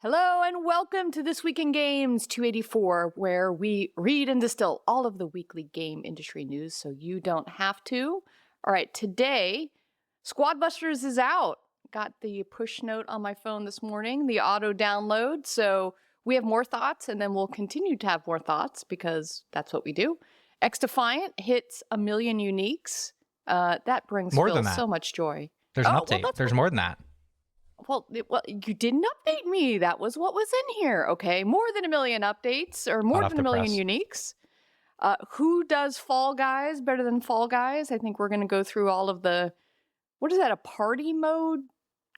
Hello and welcome to This Week in Games 284, where we read and distill all of the weekly game industry news so you don't have to. All right, today, Squad Busters is out. Got the push note on my phone this morning, the auto download. So we have more thoughts, and then we'll continue to have more thoughts because that's what we do. XDefiant hits 1 million uniques. That brings Phil so much joy. There's an update. Well, there's more than that. Well, you didn't update me. That was what was in here. Okay, more than 1 million updates, or more than 1 million uniques. Who does Fall Guys better than Fall Guys? I think we're going to go through all of the, what is that, a party mode?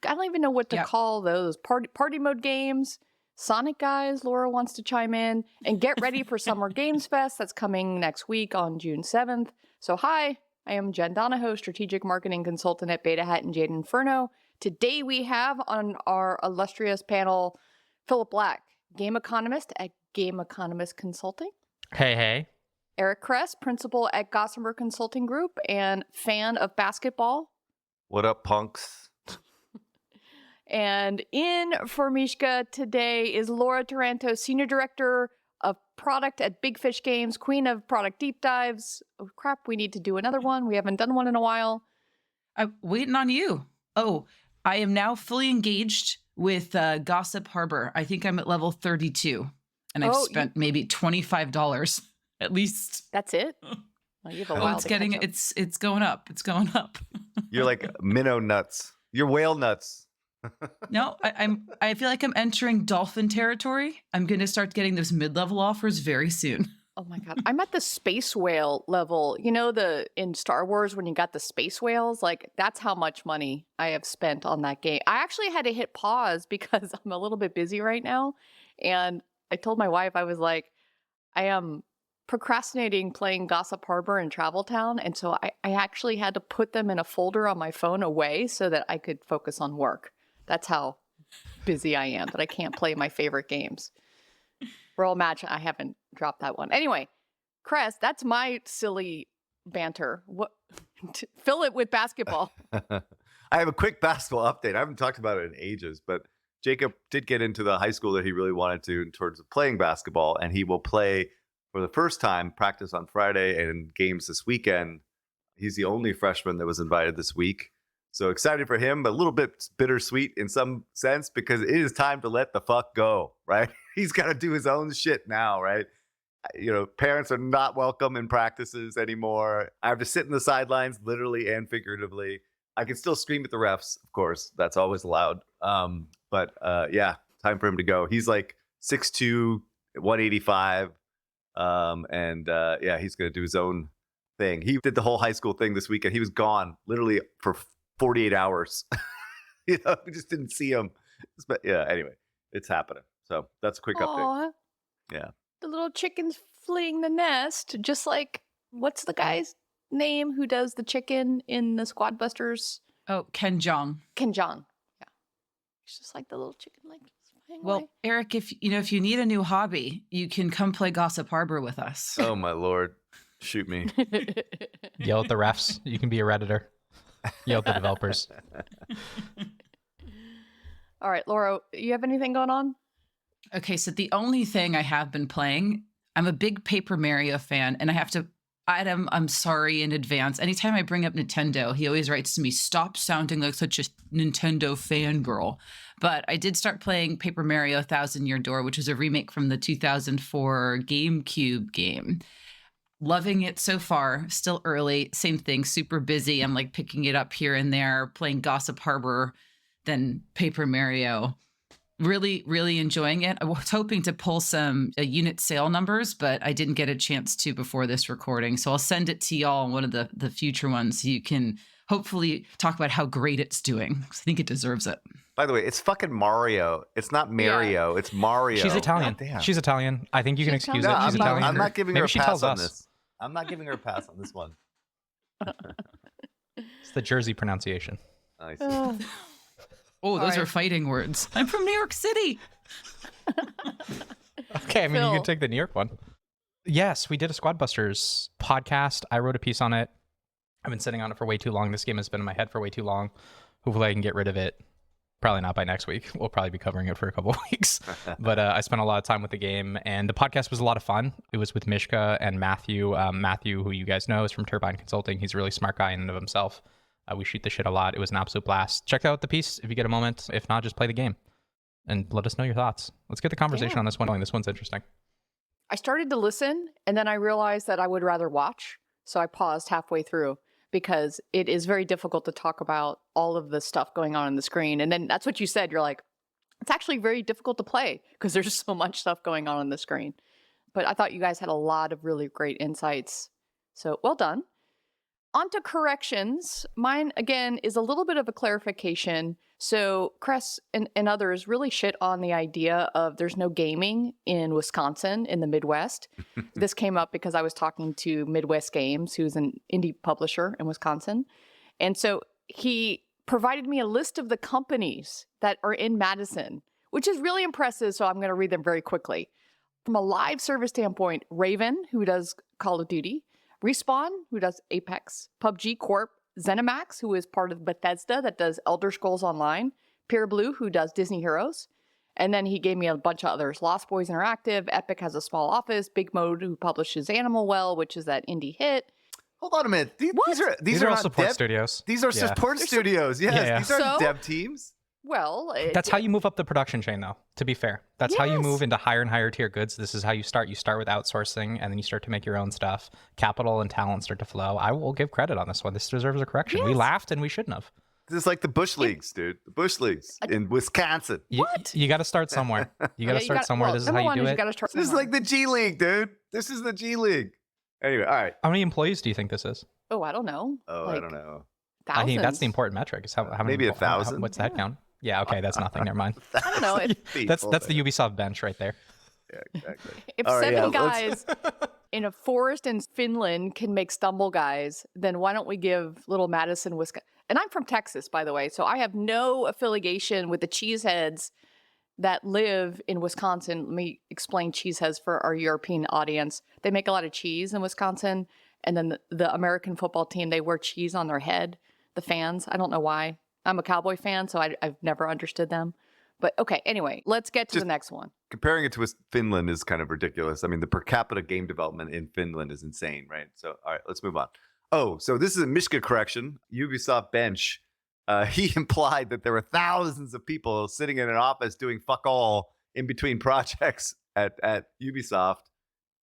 I don't even know what to call those. Party mode games. Sonic Guys, Laura wants to chime in. And get ready for Summer Games Fest. That's coming next week on June 7th. So hi, I am Jen Donahoe, Strategic Marketing Consultant at Beta.ai and Jade Inferno. Today we have on our illustrious panel, Phillip Black, game economist at Game Economist Consulting. Hey. Eric Kress, principal at Gossamer Consulting Group and fan of basketball. What up, punks? And in for Mishka today is Laura Taranto, Senior Director of Product at Big Fish Games, Queen of Product Deep Dives. Oh, crap, we need to do another one. We haven't done one in a while. I'm waiting on you. Oh, I am now fully engaged with Gossip Harbor. I think I'm at level 32, and I've spent maybe $25 at least. That's it? Well, you have a while it's getting it's going up. It's going up. You're like minnow nuts. You're whale nuts. No, I feel like I'm entering dolphin territory. I'm going to start getting those mid-level offers very soon. Oh my God. I'm at the space whale level. You know, in Star Wars, when you got the space whales, like that's how much money I have spent on that game. I actually had to hit pause because I'm a little bit busy right now. And I told my wife, I was like, I am procrastinating playing Gossip Harbor and Travel Town. And so I actually had to put them in a folder on my phone away so that I could focus on work. That's how busy I am, that I can't play my favorite games. Royal Match, I haven't dropped that one. Anyway, Kress, that's my silly banter. What? Fill it with basketball. I have a quick basketball update. I haven't talked about it in ages, but Jacob did get into the high school that he really wanted to in terms of playing basketball, and he will play for the first time, practice on Friday and games this weekend. He's the only freshman that was invited this week. So excited for him, but a little bit bittersweet in some sense because it is time to let the fuck go, right? He's got to do his own shit now, right? You know, parents are not welcome in practices anymore. I have to sit in the sidelines, literally and figuratively. I can still scream at the refs, of course. That's always allowed. But yeah, time for him to go. He's like 6'2", 185. Yeah, he's going to do his own thing. He did the whole high school thing this weekend. He was gone literally for 48 hours. We just didn't see him. But yeah, anyway, it's happening. So that's a quick update. Yeah. The little chicken's fleeing the nest, just like, what's the guy's name who does the chicken in the Squad Busters? Oh, Ken Jeong. Ken Jeong. Yeah. He's just like the little chicken, like, flying away. Eric, if you need a new hobby, you can come play Gossip Harbor with us. Oh my Lord. Shoot me. Yell at the refs. You can be a Redditor. Yell at the developers. All right, Laura, you have anything going on? Okay, so the only thing I have been playing, I'm a big Paper Mario fan, and I have to, Adam, I'm sorry in advance. Anytime I bring up Nintendo, he always writes to me, stop sounding like such a Nintendo fangirl. But I did start playing Paper Mario Thousand Year Door, which is a remake from the 2004 GameCube game. Loving it so far, still early, same thing, super busy. I'm like picking it up here and there, playing Gossip Harbor, then Paper Mario. Really, really enjoying it. I was hoping to pull some unit sale numbers, but I didn't get a chance to before this recording. So I'll send it to y'all in one of the future ones so you can hopefully talk about how great it's doing. I think it deserves it. By the way, it's fucking Mario. It's not Mario. Yeah. It's Mario. She's Italian. She's Italian. I think you can excuse it. She's Italian. I'm not giving her a pass on this. I'm not giving her a pass on this one. It's the Jersey pronunciation. I see. Those are fighting words. I'm from New York City. Okay, I mean, you can take the New York one. Yes, we did a Squad Busters podcast. I wrote a piece on it. I've been sitting on it for way too long. This game has been in my head for way too long. Hopefully I can get rid of it Probably not by next week. We'll probably be covering it for a couple of weeks. But I spent a lot of time with the game, and the podcast was a lot of fun. It was with Mishka and Matthew. Matthew, who you guys know, is from Turbine Consulting. He's a really smart guy in and of himself. We shoot the shit a lot. It was an absolute blast. Check out the piece if you get a moment. If not, just play the game and let us know your thoughts. Let's get the conversation on this one going. This one's interesting. I started to listen, and then I realized that I would rather watch. So I paused halfway through, because it is very difficult to talk about all of the stuff going on the screen. And then that's what you said. You're like, it's actually very difficult to play because there's so much stuff going on the screen. But I thought you guys had a lot of really great insights. So well done. On to corrections. Mine, again, is a little bit of a clarification. So Kress and others really shit on the idea of there's no gaming in Wisconsin, in the Midwest. This came up because I was talking to Midwest Games, who's an indie publisher in Wisconsin. And so he provided me a list of the companies that are in Madison, which is really impressive. So I'm going to read them very quickly. From a live service standpoint, Raven, who does Call of Duty, Respawn, who does Apex, PUBG Corp, ZeniMax, who is part of Bethesda that does Elder Scrolls Online, Pure Blue, who does Disney Heroes, and then he gave me a bunch of others. Lost Boys Interactive, Epic has a small office, Big Mode, who publishes Animal Well, which is that indie hit. Hold on a minute. These are are all not support studios. These are support studios. Yes, these aren't dev teams. Well, that's how you move up the production chain, though, to be fair. That's how you move into higher and higher tier goods. This is how you start. You start with outsourcing, and then you start to make your own stuff. Capital and talent start to flow. I will give credit on this one. This deserves a correction. We laughed, and we shouldn't have. This is like the Bush Leagues, dude. The Bush Leagues in Wisconsin. What? You got to start somewhere. You got to start somewhere. This is how you do it. This is like the G League, dude. This is the G League. Anyway, all right. How many employees do you think this is? Oh, I don't know. Oh, I don't know. Thousands. I think that's the important metric. Is how many? Maybe 1,000. What's that count? Yeah, okay, that's nothing. Never mind. I don't know. That's the Ubisoft bench right there. Yeah, exactly. If seven guys in a forest in Finland can make stumble guys, then why don't we give little Madison, Wisconsin? And I'm from Texas, by the way, so I have no affiliation with the cheeseheads that live in Wisconsin. Let me explain cheeseheads for our European audience. They make a lot of cheese in Wisconsin, and then the American football team, they wear cheese on their head, the fans. I don't know why. I'm a Cowboy fan, so I've never understood them. But okay, anyway, let's get to the next one. Comparing it to Finland is kind of ridiculous. I mean, the per capita game development in Finland is insane, right? So, all right, let's move on. Oh, so this is a Mishka correction. Ubisoft bench. He implied that there were thousands of people sitting in an office doing fuck all in between projects at Ubisoft.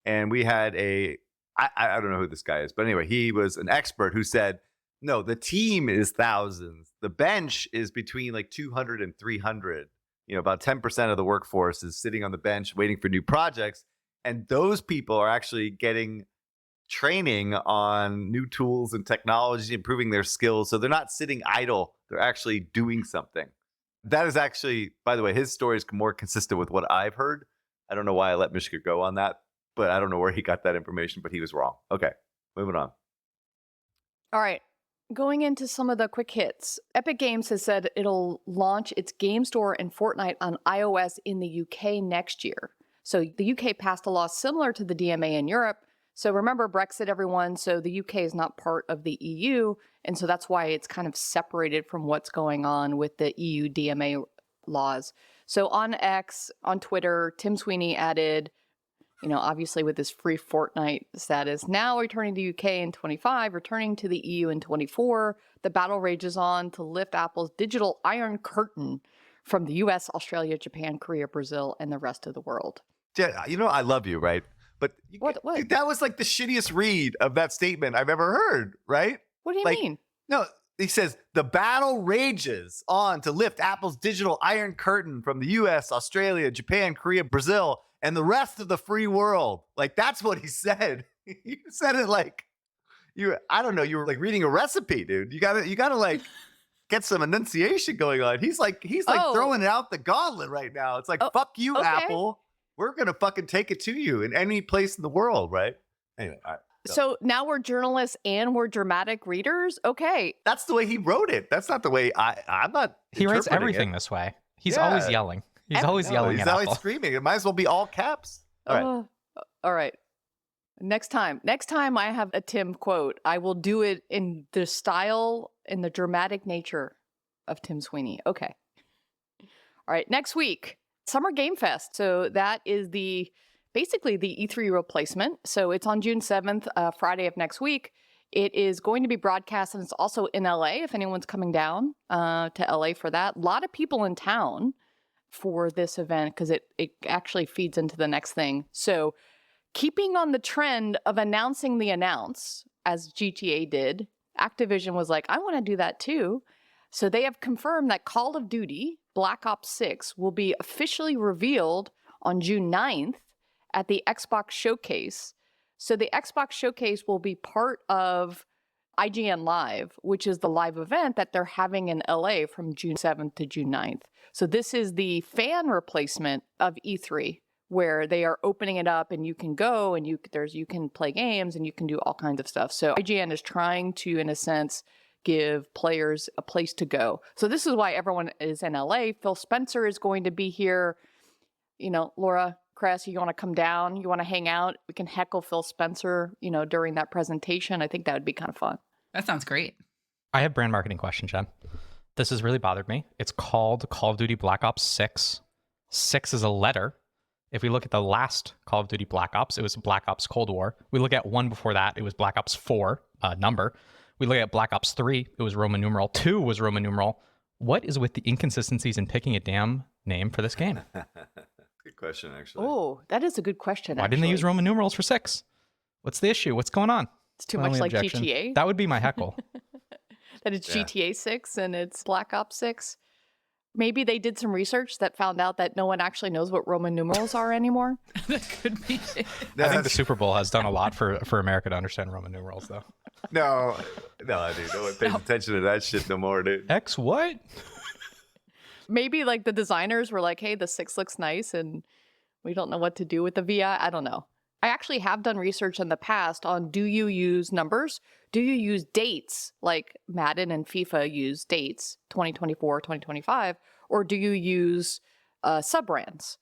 And we had I don't know who this guy is, but anyway, he was an expert who said, no, the team is thousands. The bench is between like 200 and 300. You know, about 10% of the workforce is sitting on the bench waiting for new projects. And those people are actually getting training on new tools and technology, improving their skills. So they're not sitting idle. They're actually doing something. That is actually, by the way, his story is more consistent with what I've heard. I don't know why I let Mishka go on that, but I don't know where he got that information, but he was wrong. Okay, moving on. All right. Going into some of the quick hits, Epic Games has said it'll launch its game store and Fortnite on iOS in the UK next year. So the UK passed a law similar to the DMA in Europe. So remember Brexit, everyone. So the UK is not part of the EU. And so that's why it's kind of separated from what's going on with the EU DMA laws. So on X, on Twitter, Tim Sweeney added, you know, obviously with this free Fortnite status, now returning to UK in 25, returning to the EU in 24, the battle rages on to lift Apple's digital iron curtain from the US, Australia, Japan, Korea, Brazil, and the rest of the world. Yeah, you know, I love you, right? But what? Dude, that was like the shittiest read of that statement I've ever heard, right? What do you mean? No, he says, the battle rages on to lift Apple's digital iron curtain from the US, Australia, Japan, Korea, Brazil, and the rest of the free world. Like, that's what he said. You said it like I don't know, you were like reading a recipe, dude. You gotta like get some enunciation going on. He's like throwing it out the gauntlet right now. It's like, fuck you, okay. Apple. We're gonna fucking take it to you in any place in the world, right? Anyway, all right. So now we're journalists and we're dramatic readers? Okay. That's the way he wrote it. That's not the way I'm not. He writes everything this way. He's always yelling. He's always yelling. He's always screaming. It might as well be all caps. All right. All right. Next time I have a Tim quote, I will do it in the style and the dramatic nature of Tim Sweeney. Okay. All right, next week, Summer Game Fest. So that is basically the E3 replacement. So it's on June 7th, Friday of next week. It is going to be broadcast, and it's also in LA if anyone's coming down to LA for that. A lot of people in town for this event because it actually feeds into the next thing. So keeping on the trend of announcing the announce, as GTA did, Activision was like, I want to do that too. So they have confirmed that Call of Duty Black Ops 6 will be officially revealed on June 9th at the Xbox Showcase. So the Xbox Showcase will be part of IGN Live, which is the live event that they're having in LA from June 7th to June 9th. So this is the fan replacement of E3, where they are opening it up and you can go and you can play games and you can do all kinds of stuff. So IGN is trying to, in a sense, give players a place to go. So this is why everyone is in LA. Phil Spencer is going to be here. You know, Laura, Kress, you want to come down? You want to hang out? We can heckle Phil Spencer, during that presentation. I think that would be kind of fun. That sounds great. I have brand marketing question, Jen. This has really bothered me. It's called Call of Duty Black Ops 6. 6 is a letter. If we look at the last Call of Duty Black Ops, it was Black Ops Cold War. We look at one before that, it was Black Ops 4, number. We look at Black Ops 3, it was Roman numeral. 2 was Roman numeral. What is with the inconsistencies in picking a damn name for this game? Good question, actually. Oh, that is a good question. Why didn't they use Roman numerals for 6? What's the issue? What's going on? It's too much like objection. GTA. That would be my heckle. That it's GTA 6 and it's Black Ops 6. Maybe they did some research that found out that no one actually knows what Roman numerals are anymore. That could be. I think the Super Bowl has done a lot for America to understand Roman numerals, though. No, dude, no one pays attention to that shit no more, dude. X what? Maybe like the designers were like, hey, the 6 looks nice and we don't know what to do with the VI. I don't know. I actually have done research in the past on, do you use numbers? Do you use dates like Madden and FIFA use dates, 2024, 2025? Or do you use sub-brands,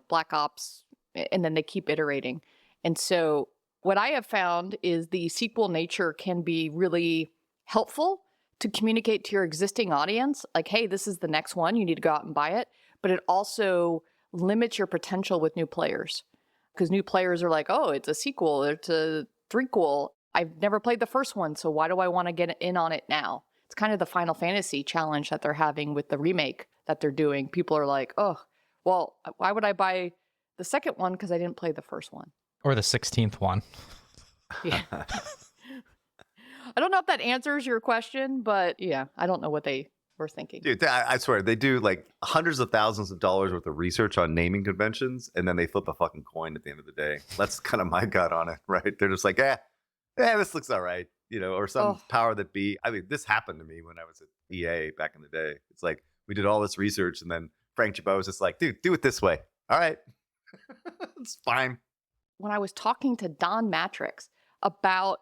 Black Ops, and then they keep iterating? And so what I have found is the sequel nature can be really helpful to communicate to your existing audience, like, hey, this is the next one, you need to go out and buy it. But it also limits your potential with new players. Because new players are like, oh, it's a sequel, it's a threequel. I've never played the first one, so why do I want to get in on it now? It's kind of the Final Fantasy challenge that they're having with the remake that they're doing. People are like, oh, well, why would I buy the second one? Because I didn't play the first one. Or the 16th one. Yeah. I don't know if that answers your question, but yeah, I don't know what they were thinking. Dude, I swear, they do like hundreds of thousands of dollars worth of research on naming conventions, and then they flip a fucking coin at the end of the day. That's kind of my gut on it, right? They're just like, this looks all right, or some power that be. I mean, this happened to me when I was at EA back in the day. It's like, we did all this research, and then Frank Chabot was just like, dude, do it this way. All right. It's fine. When I was talking to Don Matrix about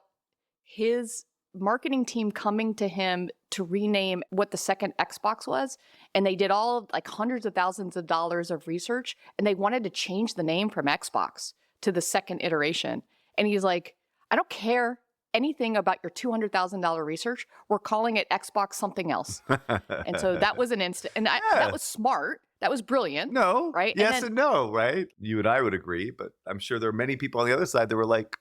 his marketing team coming to him to rename what the second Xbox was, and they did all like hundreds of thousands of dollars of research, and they wanted to change the name from Xbox to the second iteration. And he's like, I don't care anything about your $200,000 research. We're calling it Xbox something else. And so that was an instant, and that was smart. That was brilliant. No, right? Yes and no, right? You and I would agree, but I'm sure there are many people on the other side that were like,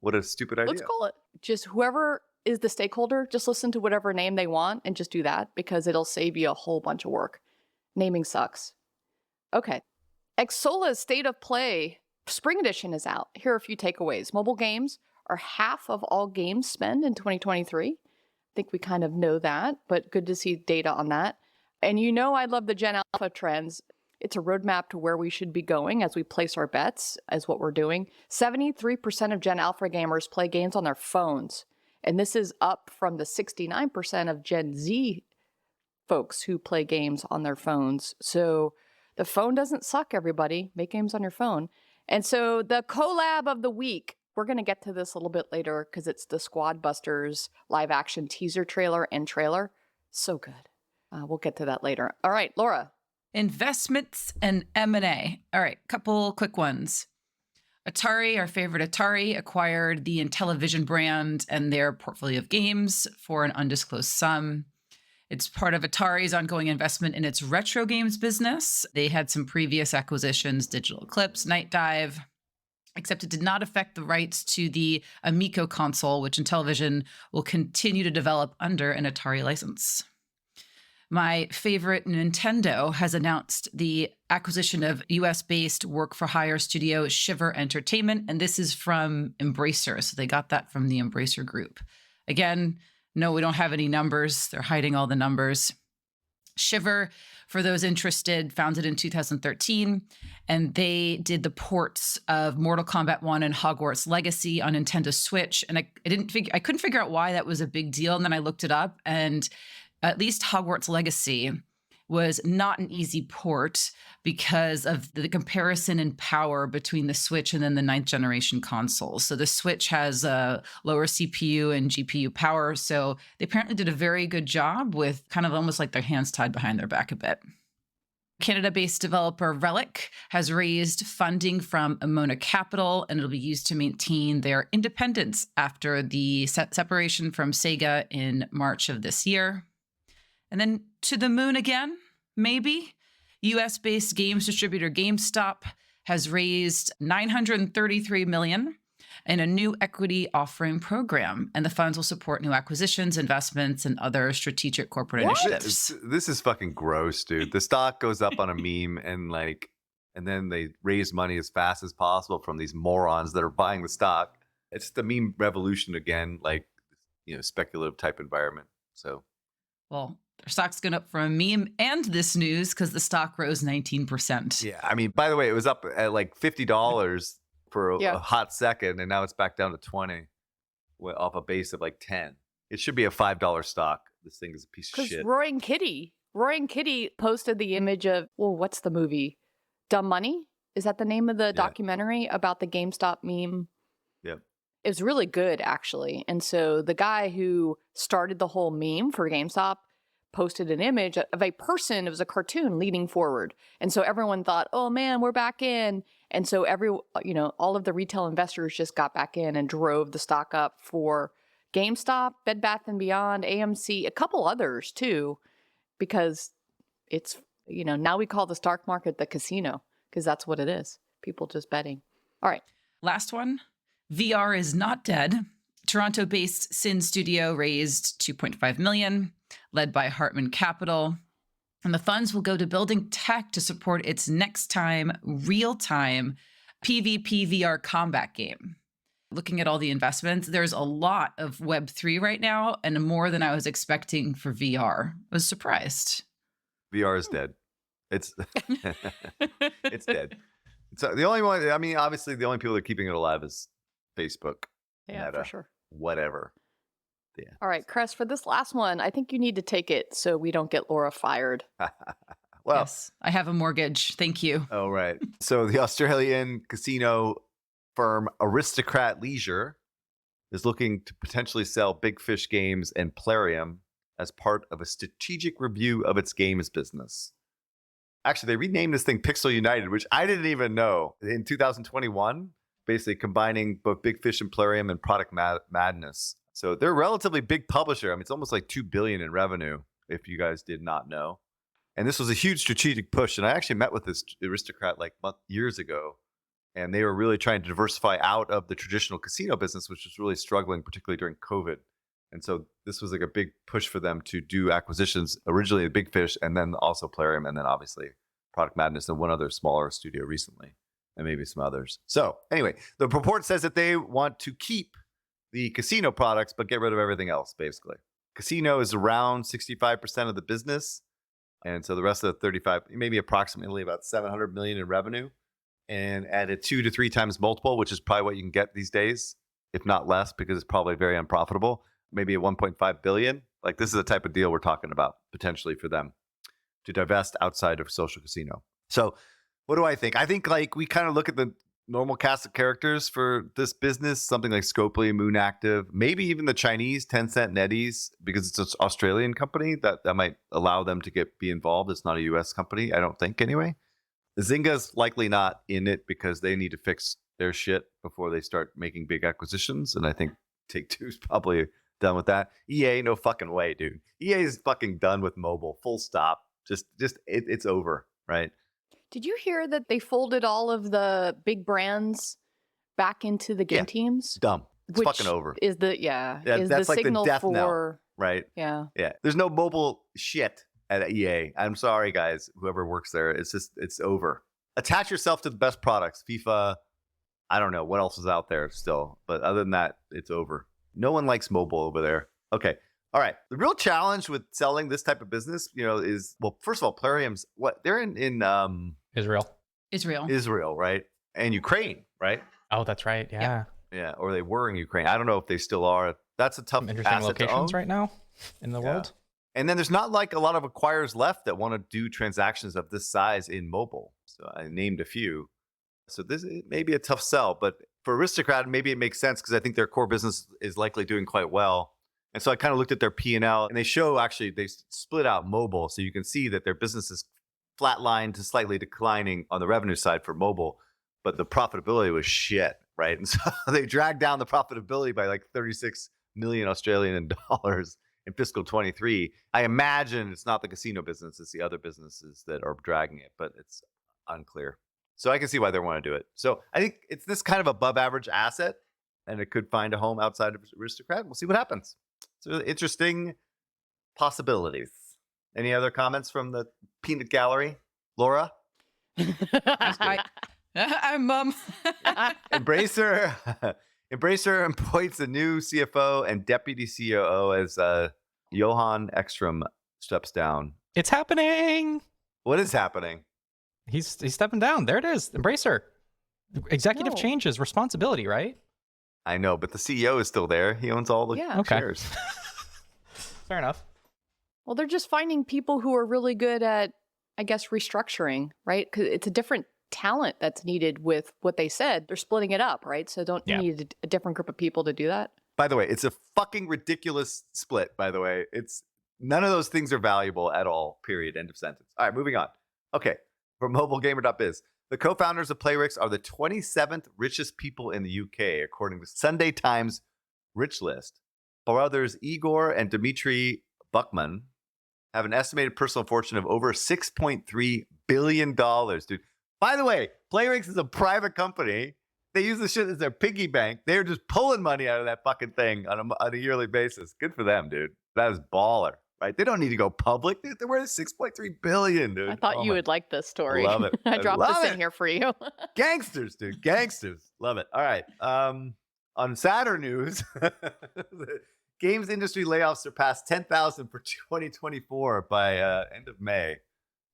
what a stupid idea. Let's call it. Just whoever is the stakeholder, just listen to whatever name they want and just do that, because it'll save you a whole bunch of work. Naming sucks. Okay. Xsolla's State of Play Spring Edition is out. Here are a few takeaways. Mobile games are half of all games spend in 2023. I think we kind of know that, but good to see data on that. And I love the Gen Alpha trends. It's a roadmap to where we should be going as we place our bets, as what we're doing. 73% of Gen Alpha gamers play games on their phones. And this is up from the 69% of Gen Z folks who play games on their phones. So the phone doesn't suck, everybody. Make games on your phone. And so the collab of the week, we're going to get to this a little bit later because it's the Squad Busters live action teaser trailer and trailer. So good. We'll get to that later. All right, Laura. Investments and M&A. All right, couple quick ones. Atari, our favorite Atari, acquired the Intellivision brand and their portfolio of games for an undisclosed sum. It's part of Atari's ongoing investment in its retro games business. They had some previous acquisitions, Digital Eclipse, Night Dive, except it did not affect the rights to the Amico console, which Intellivision will continue to develop under an Atari license. My favorite, Nintendo, has announced the acquisition of US-based work-for-hire studio Shiver Entertainment, and this is from Embracer. So they got that from the Embracer Group. Again, no, we don't have any numbers. They're hiding all the numbers. Shiver, for those interested, founded in 2013, and they did the ports of Mortal Kombat 1 and Hogwarts Legacy on Nintendo Switch. And I couldn't figure out why that was a big deal. And then I looked it up, and at least Hogwarts Legacy was not an easy port because of the comparison in power between the Switch and then the 9th generation consoles. So the Switch has a lower CPU and GPU power. So they apparently did a very good job with kind of almost like their hands tied behind their back a bit. Canada-based developer Relic has raised funding from Amona Capital, and it'll be used to maintain their independence after the separation from Sega in March of this year. And then to the moon again, maybe. US-based games distributor GameStop has raised $933 million in a new equity offering program, and the funds will support new acquisitions, investments, and other strategic corporate initiatives. This is fucking gross, dude. The stock goes up on a meme, and then they raise money as fast as possible from these morons that are buying the stock. It's the meme revolution again, speculative type environment. So, well, their stock's going up from a meme and this news because the stock rose 19%. Yeah, I mean, by the way, it was up at like $50 for a hot second, and now it's back down to 20 off a base of like 10. It should be a $5 stock. This thing is a piece of shit. Roaring Kitty posted the image of, what's the movie? Dumb Money? Is that the name of the documentary about the GameStop meme? Yep. It was really good, actually. And so the guy who started the whole meme for GameStop posted an image of a person. It was a cartoon leaning forward. And so everyone thought, oh man, we're back in. And so all of the retail investors just got back in and drove the stock up for GameStop, Bed Bath & Beyond, AMC, a couple others too, because it's, now we call the stock market the casino because that's what it is. People just betting. All right. Last one. VR is not dead. Toronto-based Sin Studio raised $2.5 million, led by Hartman Capital. And the funds will go to building tech to support its next time, real-time PvP VR combat game. Looking at all the investments, there's a lot of Web3 right now, and more than I was expecting for VR. I was surprised. VR is dead. It's it's dead. So the only one, I mean, obviously the only people that are keeping it alive is Facebook. Yeah, Meta, for sure. Whatever. Yeah. All right, Kress, for this last one, I think you need to take it so we don't get Laura fired. Well, yes, I have a mortgage. Thank you. Oh, right. So the Australian casino firm Aristocrat Leisure is looking to potentially sell Big Fish Games and Plarium as part of a strategic review of its games business. Actually, they renamed this thing Pixel United, which I didn't even know, in 2021, basically combining both Big Fish and Plarium and Product Madness. So they're a relatively big publisher. I mean, it's almost like $2 billion in revenue, if you guys did not know. And this was a huge strategic push. And I actually met with this Aristocrat years ago. And they were really trying to diversify out of the traditional casino business, which was really struggling, particularly during COVID. And so this was like a big push for them to do acquisitions, originally the Big Fish, and then also Plarium, and then obviously Product Madness and one other smaller studio recently, and maybe some others. So anyway, the report says that they want to keep the casino products, but get rid of everything else, basically. Casino is around 65% of the business. And so the rest of the 35, maybe approximately about 700 million in revenue, and at a 2 to 3 times multiple, which is probably what you can get these days, if not less, because it's probably very unprofitable. Maybe at 1.5 billion. Like, this is the type of deal we're talking about potentially for them to divest outside of social casino. So what do I think? I think like we kind of look at the normal cast of characters for this business, something like Scopely, Moon Active, maybe even the Chinese Tencent, NetEase, because it's an Australian company that might allow them to be involved. It's not a US company, I don't think anyway. Zynga's likely not in it because they need to fix their shit before they start making big acquisitions. And I think Take-Two is probably done with that. EA, no fucking way, dude. EA is fucking done with mobile. Full stop. It's over, right? Did you hear that they folded all of the big brands back into the game teams? Dumb. It's fucking over. Is the is that's the like signal the death for knell, right? Yeah. There's no mobile shit at EA. I'm sorry, guys. Whoever works there, it's over. Attach yourself to the best products. FIFA. I don't know what else is out there still, but other than that, it's over. No one likes mobile over there. Okay. All right. The real challenge with selling this type of business, is, well, first of all, Plarium's they're in Israel, right? And Ukraine, right? Oh, that's right. Yeah. Yeah. Or they were in Ukraine. I don't know if they still are. That's a tough Some interesting asset locations to own right now in the world. And then there's not like a lot of acquirers left that want to do transactions of this size in mobile. So I named a few. So this may be a tough sell, but for Aristocrat, maybe it makes sense because I think their core business is likely doing quite well. And so I kind of looked at their P&L, and they show actually they split out mobile. So you can see that their business is flatlined to slightly declining on the revenue side for mobile, but the profitability was shit, right? And so they dragged down the profitability by like 36 million Australian dollars in fiscal 23. I imagine it's not the casino business, it's the other businesses that are dragging it, but it's unclear. So I can see why they want to do it. So I think it's this kind of above average asset, and it could find a home outside of Aristocrat. We'll see what happens. It's really interesting possibilities. Any other comments from the peanut gallery? Laura? I'm Embracer appoints a new CFO and deputy COO as Johan Ekstrom steps down. It's happening. What is happening? He's stepping down. There it is. Embracer. Executive changes, responsibility, right? I know, but the CEO is still there. He owns all the shares. Fair enough. Well, they're just finding people who are really good at, I guess, restructuring, right? Because it's a different talent that's needed with what they said. They're splitting it up, right? So don't you need a different group of people to do that? By the way, it's a fucking ridiculous split, by the way. It's none of those things are valuable at all, period, end of sentence. All right, moving on. Okay, from mobilegamer.biz. The co-founders of Playrix are the 27th richest people in the UK, according to Sunday Times Rich List. Brothers Igor and Dmitry Buckman have an estimated personal fortune of over $6.3 billion, dude. By the way, Playrix is a private company. They use the shit as their piggy bank. They're just pulling money out of that fucking thing on a yearly basis. Good for them, dude. That is baller, right? They don't need to go public. Dude, they're worth $6.3 billion, dude. I thought you would like this story. Love it. I dropped this in here for you. Gangsters, dude. Gangsters. Love it. All right. On sadder news, the games industry layoffs surpassed 10,000 for 2024 by end of May.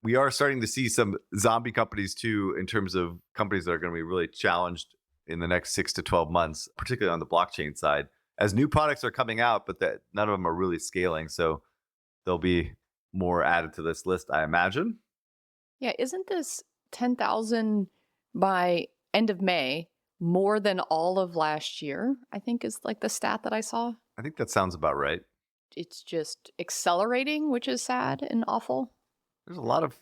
We are starting to see some zombie companies too, in terms of companies that are going to be really challenged in the next 6 to 12 months, particularly on the blockchain side, as new products are coming out, but that none of them are really scaling. So there'll be more added to this list, I imagine. Yeah, isn't this 10,000 by end of May more than all of last year? I think is like the stat that I saw. I think that sounds about right. It's just accelerating, which is sad and awful. There's a lot of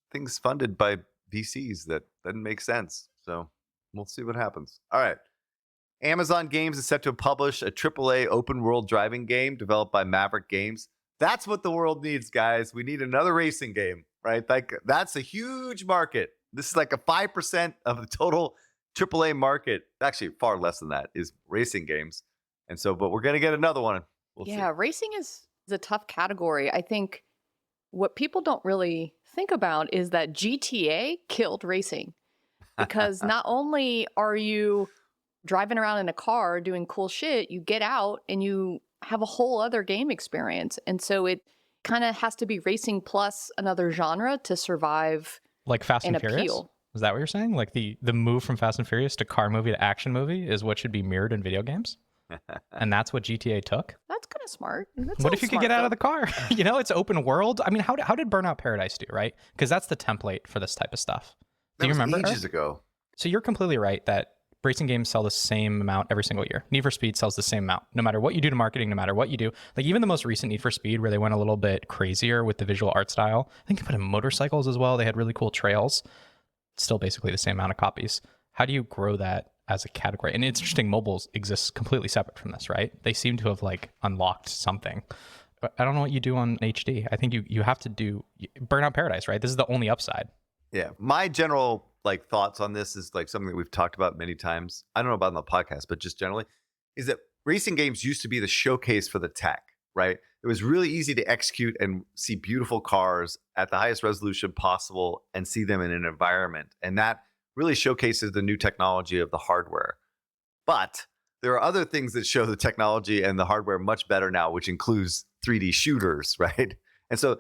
things funded by VCs that doesn't make sense. So we'll see what happens. All right. Amazon Games is set to publish a AAA open world driving game developed by Maverick Games. That's what the world needs, guys. We need another racing game, right? Like that's a huge market. This is like a 5% of the total AAA market. Actually, far less than that is racing games. And so, but we're going to get another one. We'll see. Racing is a tough category. I think what people don't really think about is that GTA killed racing, because not only are you driving around in a car doing cool shit, you get out and you have a whole other game experience. And so it kind of has to be racing plus another genre to survive. Like Fast and Furious? Appeal. Is that what you're saying? Like the move from Fast and Furious to car movie to action movie is what should be mirrored in video games? And that's what GTA took? That's kind of smart. What if you could get out of the car? It's open world. I mean, how did Burnout Paradise do, right? Because that's the template for this type of stuff. Do you remember? Ages ago. So you're completely right that racing games sell the same amount every single year. Need for Speed sells the same amount, no matter what you do to marketing, no matter what you do. Like even the most recent Need for Speed, where they went a little bit crazier with the visual art style. I think they put in motorcycles as well. They had really cool trails. It's still basically the same amount of copies. How do you grow that as a category. And it's interesting, mobiles exists completely separate from this, right? They seem to have like unlocked something. But I don't know what you do on HD. I think you have to do Burnout Paradise, right? This is the only upside. Yeah. My general like thoughts on this is like something that we've talked about many times. I don't know about on the podcast, but just generally is that racing games used to be the showcase for the tech, right? It was really easy to execute and see beautiful cars at the highest resolution possible and see them in an environment. And that really showcases the new technology of the hardware. But there are other things that show the technology and the hardware much better now, which includes 3D shooters, right? And so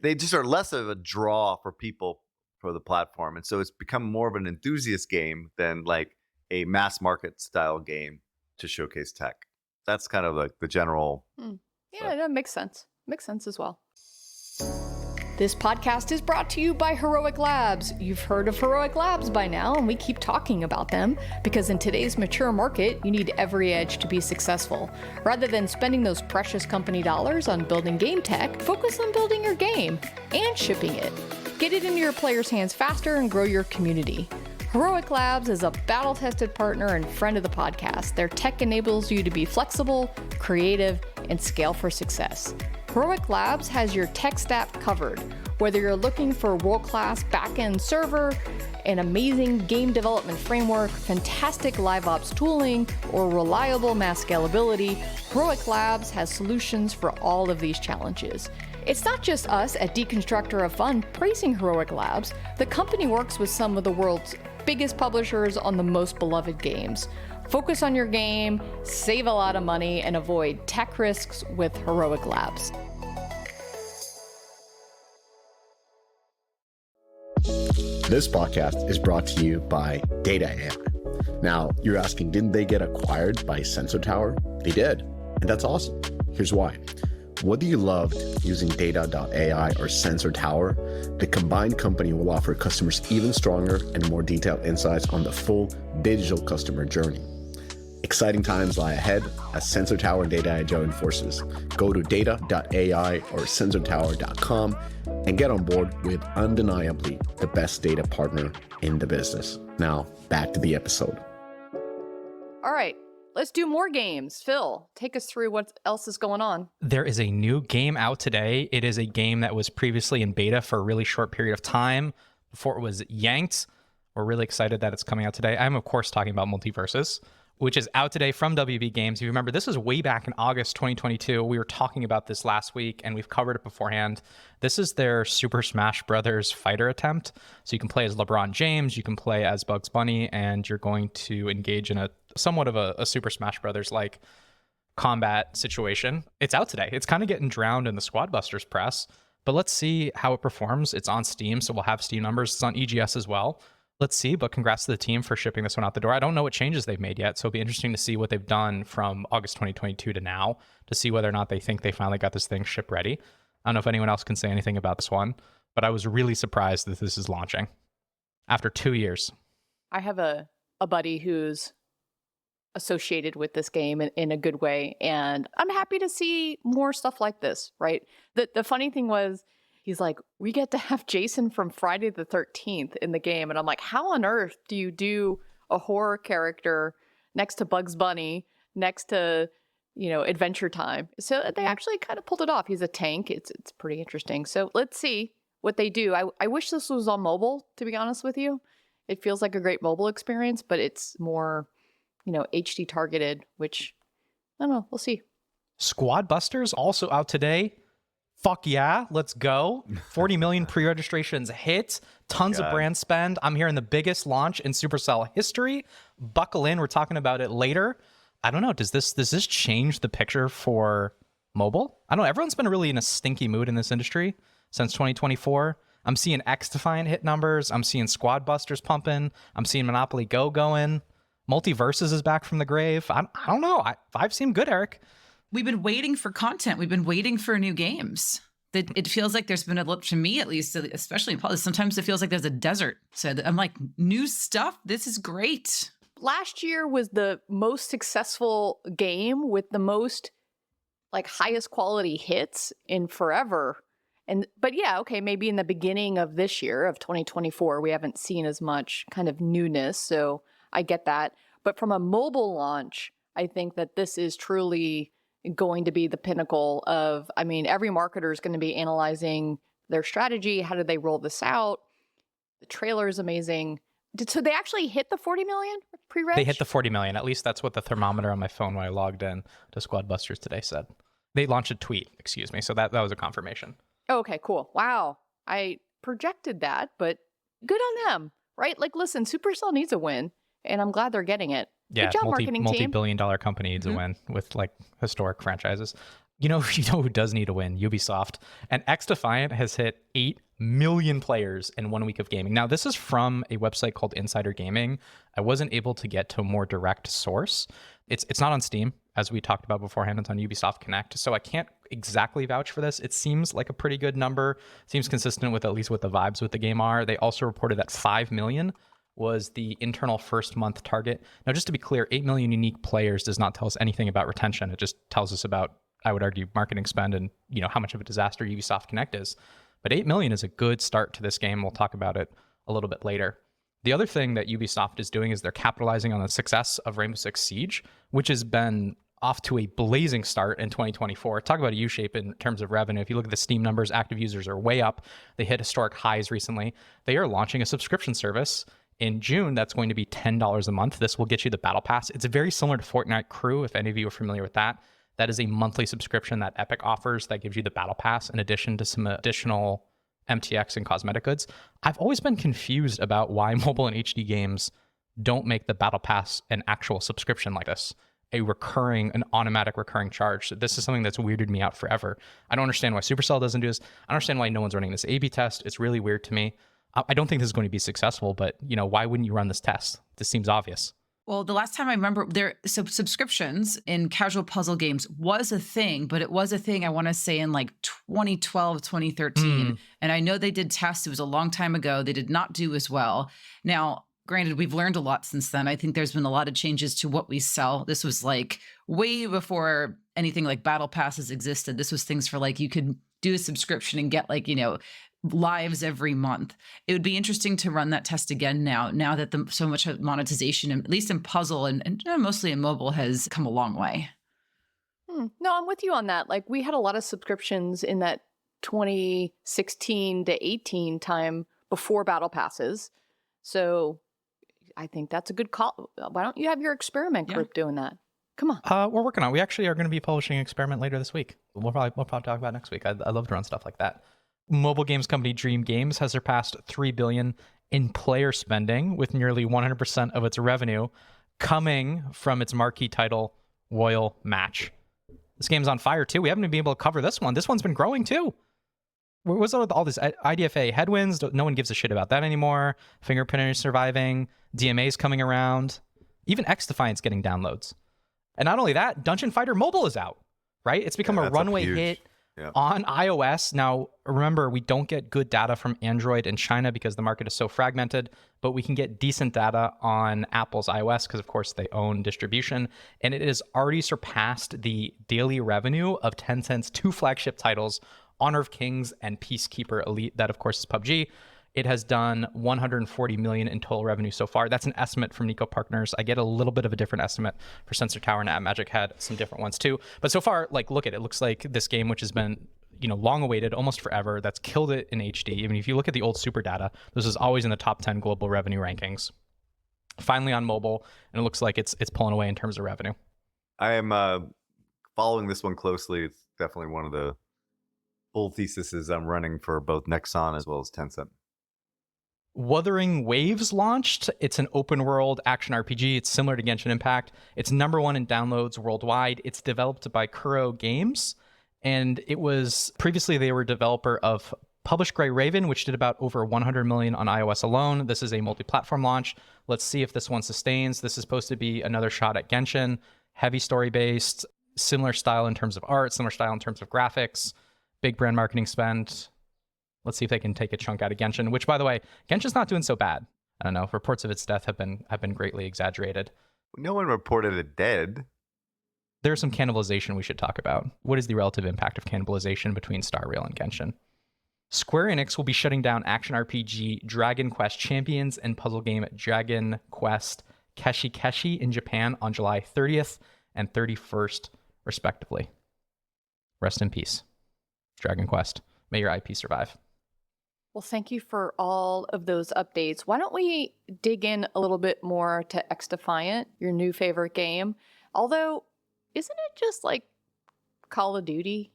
they just are less of a draw for people for the platform. And so it's become more of an enthusiast game than like a mass market style game to showcase tech. That's kind of like the general. Yeah, that makes sense. Makes sense as well. This podcast is brought to you by Heroic Labs. You've heard of Heroic Labs by now, and we keep talking about them because in today's mature market, you need every edge to be successful. Rather than spending those precious company dollars on building game tech, focus on building your game and shipping it. Get it into your players' hands faster and grow your community. Heroic Labs is a battle-tested partner and friend of the podcast. Their tech enables you to be flexible, creative, and scale for success. Heroic Labs has your tech stack covered. Whether you're looking for a world-class back-end server, an amazing game development framework, fantastic live ops tooling, or reliable mass scalability, Heroic Labs has solutions for all of these challenges. It's not just us at Deconstructor of Fun praising Heroic Labs. The company works with some of the world's biggest publishers on the most beloved games. Focus on your game, save a lot of money, and avoid tech risks with Heroic Labs. This podcast is brought to you by Data.ai. Now, you're asking, didn't they get acquired by Sensor Tower? They did, and that's awesome. Here's why. Whether you loved using Data.ai or Sensor Tower, the combined company will offer customers even stronger and more detailed insights on the full digital customer journey. Exciting times lie ahead as Sensor Tower and Data.ai join forces. Go to Data.ai or SensorTower.com and get on board with undeniably the best data partner in the business. Now, back to the episode. All right, let's do more games. Phil, take us through what else is going on. There is a new game out today. It is a game that was previously in beta for a really short period of time before it was yanked. We're really excited that it's coming out today. I'm, of course, talking about Multiverses, which is out today from WB Games. If you remember, this was way back in August 2022. We were talking about this last week, and we've covered it beforehand. This is their Super Smash Brothers fighter attempt. So you can play as LeBron James, you can play as Bugs Bunny, and you're going to engage in a somewhat of a Super Smash Brothers-like combat situation. It's out today. It's kind of getting drowned in the Squad Busters press, but let's see how it performs. It's on Steam, so we'll have Steam numbers. It's on EGS as well. Let's see, but congrats to the team for shipping this one out the door. I don't know what changes they've made yet, so it'll be interesting to see what they've done from August 2022 to now to see whether or not they think they finally got this thing ship ready. I don't know if anyone else can say anything about this one, but I was really surprised that this is launching after 2 years. I have a buddy who's associated with this game in a good way, and I'm happy to see more stuff like this, right? The funny thing was, he's like, we get to have Jason from Friday the 13th in the game. And I'm like, how on earth do you do a horror character next to Bugs Bunny, next to, Adventure Time? So they actually kind of pulled it off. He's a tank. It's pretty interesting. So let's see what they do. I wish this was on mobile, to be honest with you. It feels like a great mobile experience, but it's more, HD targeted, which, I don't know. We'll see. Squad Busters also out today. Fuck yeah, let's go. 40 million pre-registrations hit, tons of brand spend. I'm hearing the biggest launch in Supercell history. Buckle in, we're talking about it later. I don't know, does this change the picture for mobile? I don't know, everyone's been really in a stinky mood in this industry since 2024. I'm seeing XDefiant hit numbers. I'm seeing Squad Busters pumping. I'm seeing Monopoly Go going. Multiverses is back from the grave. I don't know, I've seen good, Eric. We've been waiting for content. We've been waiting for new games. It feels like there's been to me at least, especially in politics, sometimes it feels like there's a desert. So I'm like, new stuff? This is great. Last year was the most successful game with the most highest quality hits in forever. But yeah, okay, maybe in the beginning of this year, of 2024, we haven't seen as much kind of newness. So I get that. But from a mobile launch, I think that this is truly going to be the pinnacle of, I mean, every marketer is going to be analyzing their strategy. How do they roll this out? The trailer is amazing. So they actually hit the 40 million pre-reg? They hit the 40 million. At least that's what the thermometer on my phone when I logged in to Squad Busters today said. They launched a tweet, excuse me. So that was a confirmation. Oh, okay, cool. Wow. I projected that, but good on them, right? Like, listen, Supercell needs a win, and I'm glad they're getting it. Yeah, good job, marketing team. multi-billion-dollar company needs a win with like historic franchises. You know who does need a win? Ubisoft. And XDefiant has hit 8 million players in 1 week of gaming. Now, this is from a website called Insider Gaming. I wasn't able to get to a more direct source. It's not on Steam, as we talked about beforehand. It's on Ubisoft Connect. So I can't exactly vouch for this. It seems like a pretty good number. Seems consistent with at least what the vibes with the game are. They also reported that 5 million was the internal first month target. Now, just to be clear, 8 million unique players does not tell us anything about retention. It just tells us about, I would argue, marketing spend and how much of a disaster Ubisoft Connect is. But 8 million is a good start to this game. We'll talk about it a little bit later. The other thing that Ubisoft is doing is they're capitalizing on the success of Rainbow Six Siege, which has been off to a blazing start in 2024. Talk about a U-shape in terms of revenue. If you look at the Steam numbers, active users are way up. They hit historic highs recently. They are launching a subscription service in June that's going to be $10 a month. This will get you the Battle Pass. It's very similar to Fortnite Crew, if any of you are familiar with that. That is a monthly subscription that Epic offers that gives you the Battle Pass in addition to some additional MTX and cosmetic goods. I've always been confused about why mobile and HD games don't make the Battle Pass an actual subscription like this, an automatic recurring charge. This is something that's weirded me out forever. I don't understand why Supercell doesn't do this. I don't understand why no one's running this A/B test. It's really weird to me. I don't think this is going to be successful, but why wouldn't you run this test? This seems obvious. Well, the last time I remember, subscriptions in casual puzzle games was a thing, but it was a thing, I want to say, in like 2012, 2013. And I know they did tests. It was a long time ago. They did not do as well. Now, granted, we've learned a lot since then. I think there's been a lot of changes to what we sell. This was like way before anything like battle passes existed. This was things for like you could do a subscription and get like, lives every month. It would be interesting to run that test again now that so much monetization, at least in puzzle and mostly in mobile, has come a long way. No, I'm with you on that. Like, we had a lot of subscriptions in that 2016 to 18 time before battle passes. So I think that's a good call. Why don't you have your experiment group doing that? Come on. We're working on it. We actually are going to be publishing an experiment later this week. We'll probably talk about it next week. I love to run stuff like that. Mobile games company Dream Games has surpassed $3 billion in player spending, with nearly 100% of its revenue coming from its marquee title, Royal Match. This game's on fire too. We haven't been able to cover this one. This one's been growing too. What's with all this IDFA headwinds? No one gives a shit about that anymore. Fingerprinting is surviving. DMA's coming around. Even XDefiant's getting downloads. And not only that, Dungeon Fighter Mobile is out, right? It's become a runway hit on iOS. Now, remember, we don't get good data from Android in China because the market is so fragmented, but we can get decent data on Apple's iOS because, of course, they own distribution. And it has already surpassed the daily revenue of Tencent's two flagship titles, Honor of Kings and Peacekeeper Elite. That, of course, is PUBG. It has done $140 million in total revenue so far. That's an estimate from Nico Partners. I get a little bit of a different estimate for Sensor Tower, and AppMagic had some different ones too. But so far, look at it. It looks like this game, which has been long awaited, almost forever, that's killed it in HD. I mean, if you look at the old super data, this is always in the top 10 global revenue rankings. Finally on mobile, and it looks like it's pulling away in terms of revenue. I am following this one closely. It's definitely one of the bold theses I'm running for both Nexon as well as Tencent. Wuthering Waves launched. It's an open world action RPG. It's similar to Genshin Impact. It's #1 in downloads worldwide. It's developed by Kuro Games, and it was previously they were developer of Publish Grey Raven, which did about over 100 million on iOS alone. This is a multi-platform launch. Let's see if this one sustains. This is supposed to be another shot at Genshin, heavy story based, similar style in terms of art, similar style in terms of graphics, big brand marketing spend. Let's see if they can take a chunk out of Genshin, which, by the way, Genshin's not doing so bad. I don't know. Reports of its death have been greatly exaggerated. No one reported it dead. There's some cannibalization we should talk about. What is the relative impact of cannibalization between Star Rail and Genshin? Square Enix will be shutting down action RPG Dragon Quest Champions and puzzle game Dragon Quest Keshi Keshi in Japan on July 30th and 31st, respectively. Rest in peace, Dragon Quest. May your IP survive. Well, thank you for all of those updates. Why don't we dig in a little bit more to XDefiant, your new favorite game? Although, isn't it just like Call of Duty?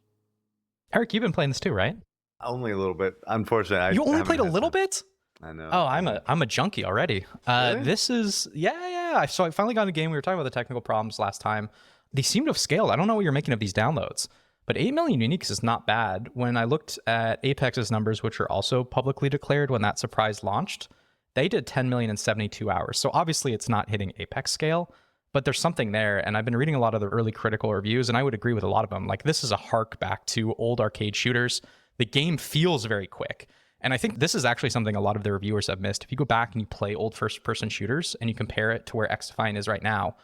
Eric, you've been playing this too, right? Only a little bit. Unfortunately, You only played a little bit? I know. Oh, I'm a junkie already. Really? This is So I finally got in the game. We were talking about the technical problems last time. They seem to have scaled. I don't know what you're making of these downloads, but 8 million uniques is not bad. When I looked at Apex's numbers, which are also publicly declared when that surprise launched, they did 10 million in 72 hours. So obviously it's not hitting Apex scale, but there's something there. And I've been reading a lot of the early critical reviews, and I would agree with a lot of them. Like, this is a hark back to old arcade shooters. The game feels very quick. And I think this is actually something a lot of the reviewers have missed. If you go back and you play old first-person shooters and you compare it to where XDefiant is right now,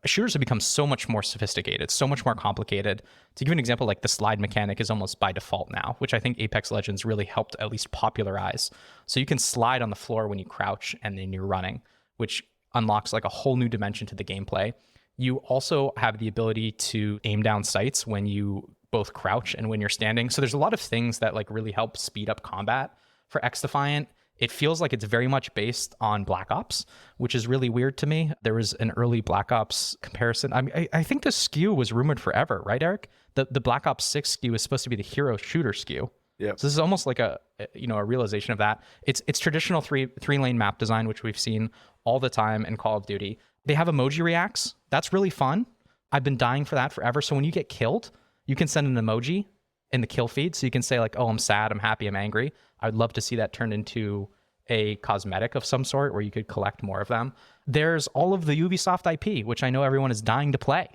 shooters have become so much more sophisticated, so much more complicated. To give an example, like the slide mechanic is almost by default now, which I think Apex Legends really helped at least popularize. So you can slide on the floor when you crouch and then you're running, which unlocks like a whole new dimension to the gameplay. You also have the ability to aim down sights when you both crouch and when you're standing. So there's a lot of things that like really help speed up combat for XDefiant. It feels like it's very much based on Black Ops, which is really weird to me. There was an early Black Ops comparison. I think the SKU was rumored forever, right, Eric? The Black Ops 6 SKU is supposed to be the hero shooter SKU. Yeah. So this is almost like a realization of that. It's traditional three lane map design, which we've seen all the time in Call of Duty. They have emoji reacts. That's really fun. I've been dying for that forever. So when you get killed, you can send an emoji in the kill feed. So you can say like, oh, I'm sad, I'm happy, I'm angry. I'd love to see that turned into a cosmetic of some sort where you could collect more of them. There's all of the Ubisoft IP, which I know everyone is dying to play.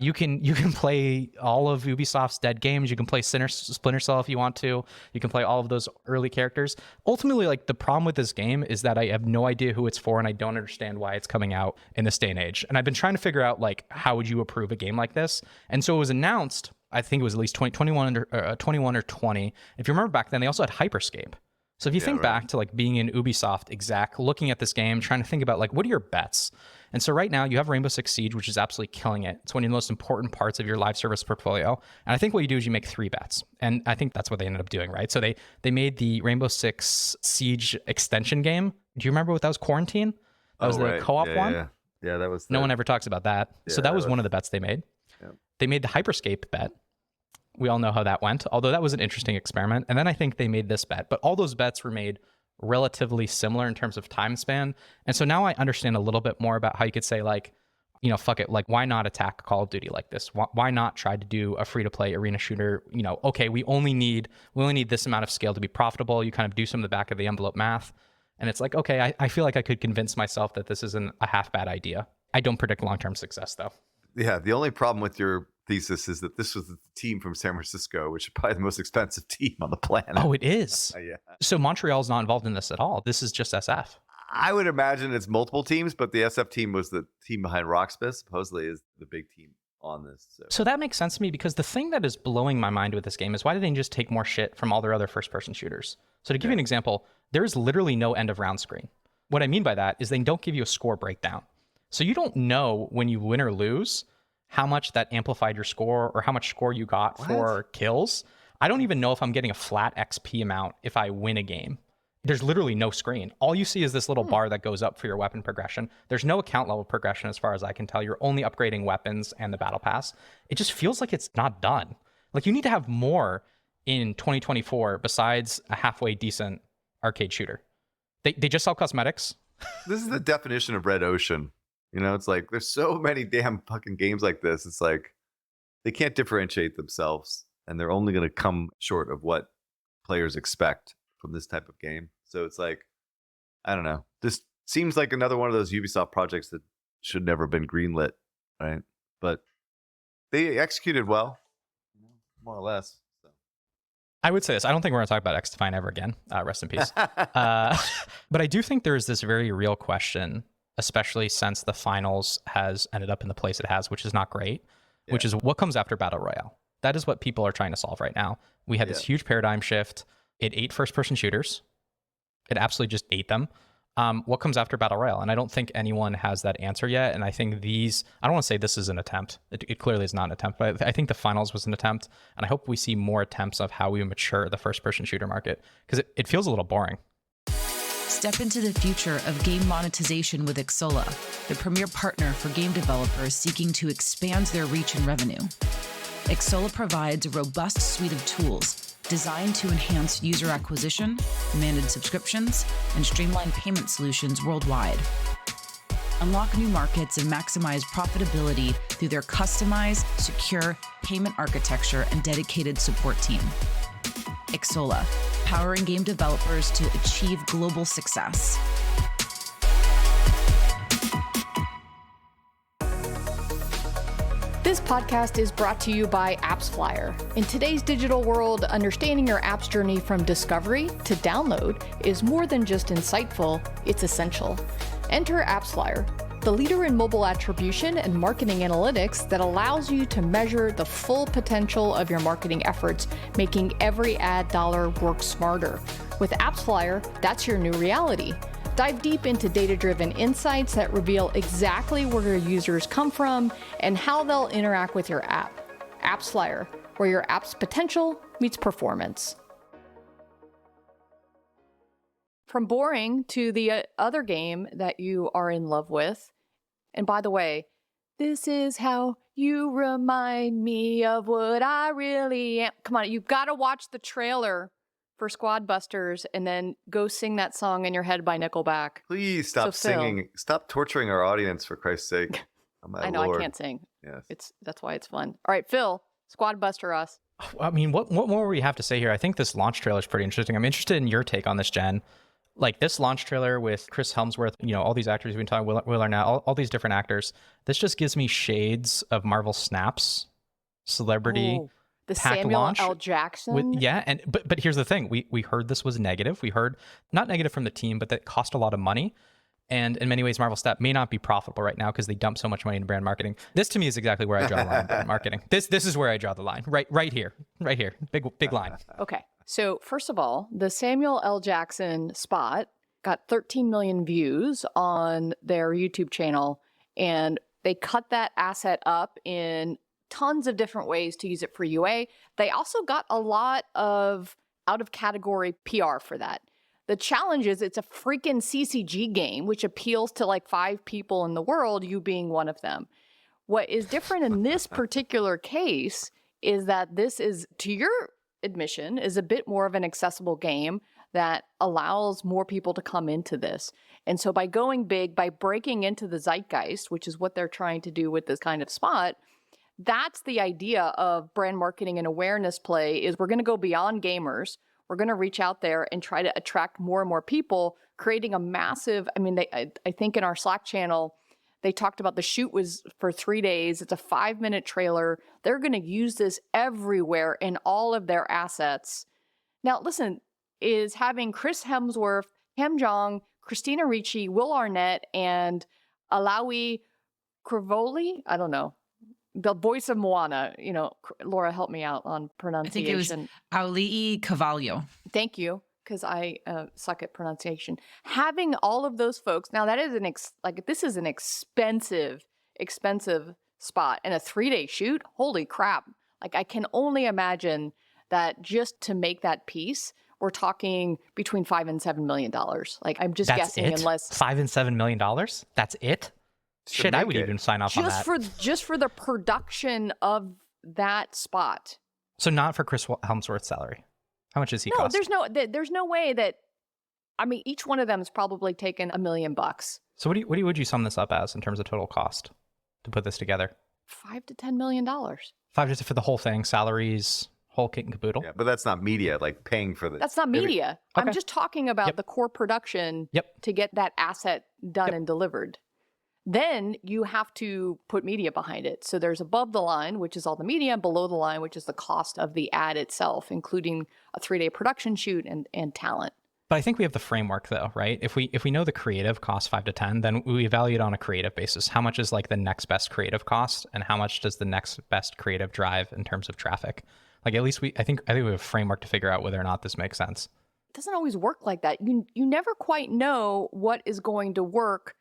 You can play all of Ubisoft's dead games. You can play Splinter Cell if you want to. You can play all of those early characters. Ultimately, like, the problem with this game is that I have no idea who it's for, and I don't understand why it's coming out in this day and age. And I've been trying to figure out, like, how would you approve a game like this? And so it was announced, I think it was at least 21 or 20. If you remember back then, they also had Hyperscape. So if you think back to like being in Ubisoft exec, looking at this game, trying to think about like, what are your bets? And so right now you have Rainbow Six Siege, which is absolutely killing it. It's one of the most important parts of your live service portfolio. And I think what you do is you make 3 bets. And I think that's what they ended up doing, right? So they made the Rainbow Six Siege extension game. Do you remember what that was? Quarantine? That was the co-op one? Yeah, that was. No one ever talks about that. Yeah, so that was one of the bets they made. Yeah. They made the Hyperscape bet. We all know how that went, although that was an interesting experiment. And then I think they made this bet. But all those bets were made relatively similar in terms of time span. And so now I understand a little bit more about how you could say, like, fuck it, like, why not attack Call of Duty like this? Why not try to do a free-to-play arena shooter? Okay, we only need this amount of scale to be profitable. You kind of do some of the back of the envelope math. And it's like, okay, I feel like I could convince myself that this isn't a half bad idea. I don't predict long-term success, though. Yeah, the only problem with your thesis is that this was the team from San Francisco, which is probably the most expensive team on the planet. Oh, it is? Yeah. So Montreal's not involved in this at all. This is just SF. I would imagine it's multiple teams, but the SF team was the team behind Rocksmith, supposedly is the big team on this. So that makes sense to me, because the thing that is blowing my mind with this game is, why did they just take more shit from all their other first-person shooters? So to give you an example, there is literally no end-of-round screen. What I mean by that is they don't give you a score breakdown. So you don't know when you win or lose how much that amplified your score or how much score you got for kills. I don't even know if I'm getting a flat XP amount if I win a game. There's literally no screen. All you see is this little bar that goes up for your weapon progression. There's no account level progression as far as I can tell. You're only upgrading weapons and the battle pass. It just feels like it's not done. Like, you need to have more in 2024 besides a halfway decent arcade shooter. They just sell cosmetics. This is the definition of red ocean. It's like, there's so many damn fucking games like this. It's like they can't differentiate themselves, and they're only going to come short of what players expect from this type of game. So it's like, I don't know. This seems like another one of those Ubisoft projects that should never have been greenlit, right? But they executed well, more or less. So. I would say this. I don't think we're going to talk about XDefiant ever again. Rest in peace. But I do think there is this very real question, especially since the finals has ended up in the place it has, which is not great, which is what comes after Battle Royale. That is what people are trying to solve right now. We had this huge paradigm shift. It ate first-person shooters. It absolutely just ate them. what comes after Battle Royale? And I don't think anyone has that answer yet. And I think I don't want to say this is an attempt. It clearly is not an attempt, but I think the finals was an attempt. And I hope we see more attempts of how we mature the first-person shooter market, because it feels a little boring. Step into the future of game monetization with Xsolla, the premier partner for game developers seeking to expand their reach and revenue. Xsolla provides a robust suite of tools designed to enhance user acquisition, manage subscriptions, and streamline payment solutions worldwide. Unlock new markets and maximize profitability through their customized, secure payment architecture and dedicated support team. Xsolla, powering game developers to achieve global success. This podcast is brought to you by Appsflyer. In today's digital world, understanding your app's journey from discovery to download is more than just insightful, it's essential. Enter Appsflyer, the leader in mobile attribution and marketing analytics that allows you to measure the full potential of your marketing efforts, making every ad dollar work smarter. With Appsflyer, that's your new reality. Dive deep into data-driven insights that reveal exactly where your users come from and how they'll interact with your app. Appsflyer, where your app's potential meets performance. From boring to the other game that you are in love with. And by the way, this is how you remind me of what I really am. Come on, you've got to watch the trailer for Squad Busters and then go sing that song in your head by Nickelback. Please stop singing. Stop torturing our audience, for Christ's sake. Oh, my I know, Lord. I can't sing. Yes. That's why it's fun. All right, Phil, Squad Buster us. I mean, what more we have to say here? I think this launch trailer is pretty interesting. I'm interested in your take on this, Jen. Like this launch trailer with Chris Helmsworth, all these actors we've been talking, Will Arnett, all these different actors. This just gives me shades of Marvel Snap's celebrity the pack Samuel launch. L. Jackson. But here's the thing: we heard this was negative. We heard not negative from the team, but that it cost a lot of money. And in many ways, Marvel Snap may not be profitable right now because they dump so much money into brand marketing. This to me is exactly where I draw the line in brand marketing. This is where I draw the line. Right here. Big line. Okay. So first of all, the Samuel L. Jackson spot got 13 million views on their YouTube channel, and they cut that asset up in tons of different ways to use it for UA. They also got a lot of out-of-category PR for that. The challenge is it's a freaking CCG game, which appeals to like 5 people in the world, you being one of them. What is different in this particular case is that this is, to your admission, is a bit more of an accessible game that allows more people to come into this. And so by going big, by breaking into the zeitgeist, which is what they're trying to do with this kind of spot, that's the idea of brand marketing and awareness play, is we're going to go beyond gamers. We're going to reach out there and try to attract more and more people, creating a massive, I think in our Slack channel, they talked about the shoot was for 3 days. It's a 5-minute trailer. They're going to use this everywhere in all of their assets. Now, listen, is having Chris Hemsworth, Cam Jong, Christina Ricci, Will Arnett, and Alawi Crivoli, I don't know, the voice of Moana, Laura, help me out on pronunciation. I think it was Auli'i Cavallo. Thank you, because I suck at pronunciation. Having all of those folks, now that is this is an expensive spot and a 3-day shoot. Holy crap. Like I can only imagine that just to make that piece, we're talking between $5 and $7 million. Like I'm just guessing unless $5 and $7 million. That's it. Shit, I would even sign off on that. Just for the production of that spot. So not for Chris Helmsworth's salary. How much does he cost? There's no way that. Each one of them has probably taken $1 million. So what would you sum this up as in terms of total cost to put this together? $5 to $10 million. $5 for the whole thing, salaries, whole kit and caboodle. Yeah, but that's not media. Like paying for That's not media. Okay. I'm just talking about the core production to get that asset done and delivered. Then you have to put media behind it. So there's above the line, which is all the media, and below the line, which is the cost of the ad itself, including a 3-day production shoot and talent. But I think we have the framework though, right? If we know the creative costs 5 to 10, then we evaluate on a creative basis. How much is like the next best creative cost, and how much does the next best creative drive in terms of traffic? Like at least I think we have a framework to figure out whether or not this makes sense. doesn't always work like that. You never quite know what is going to work.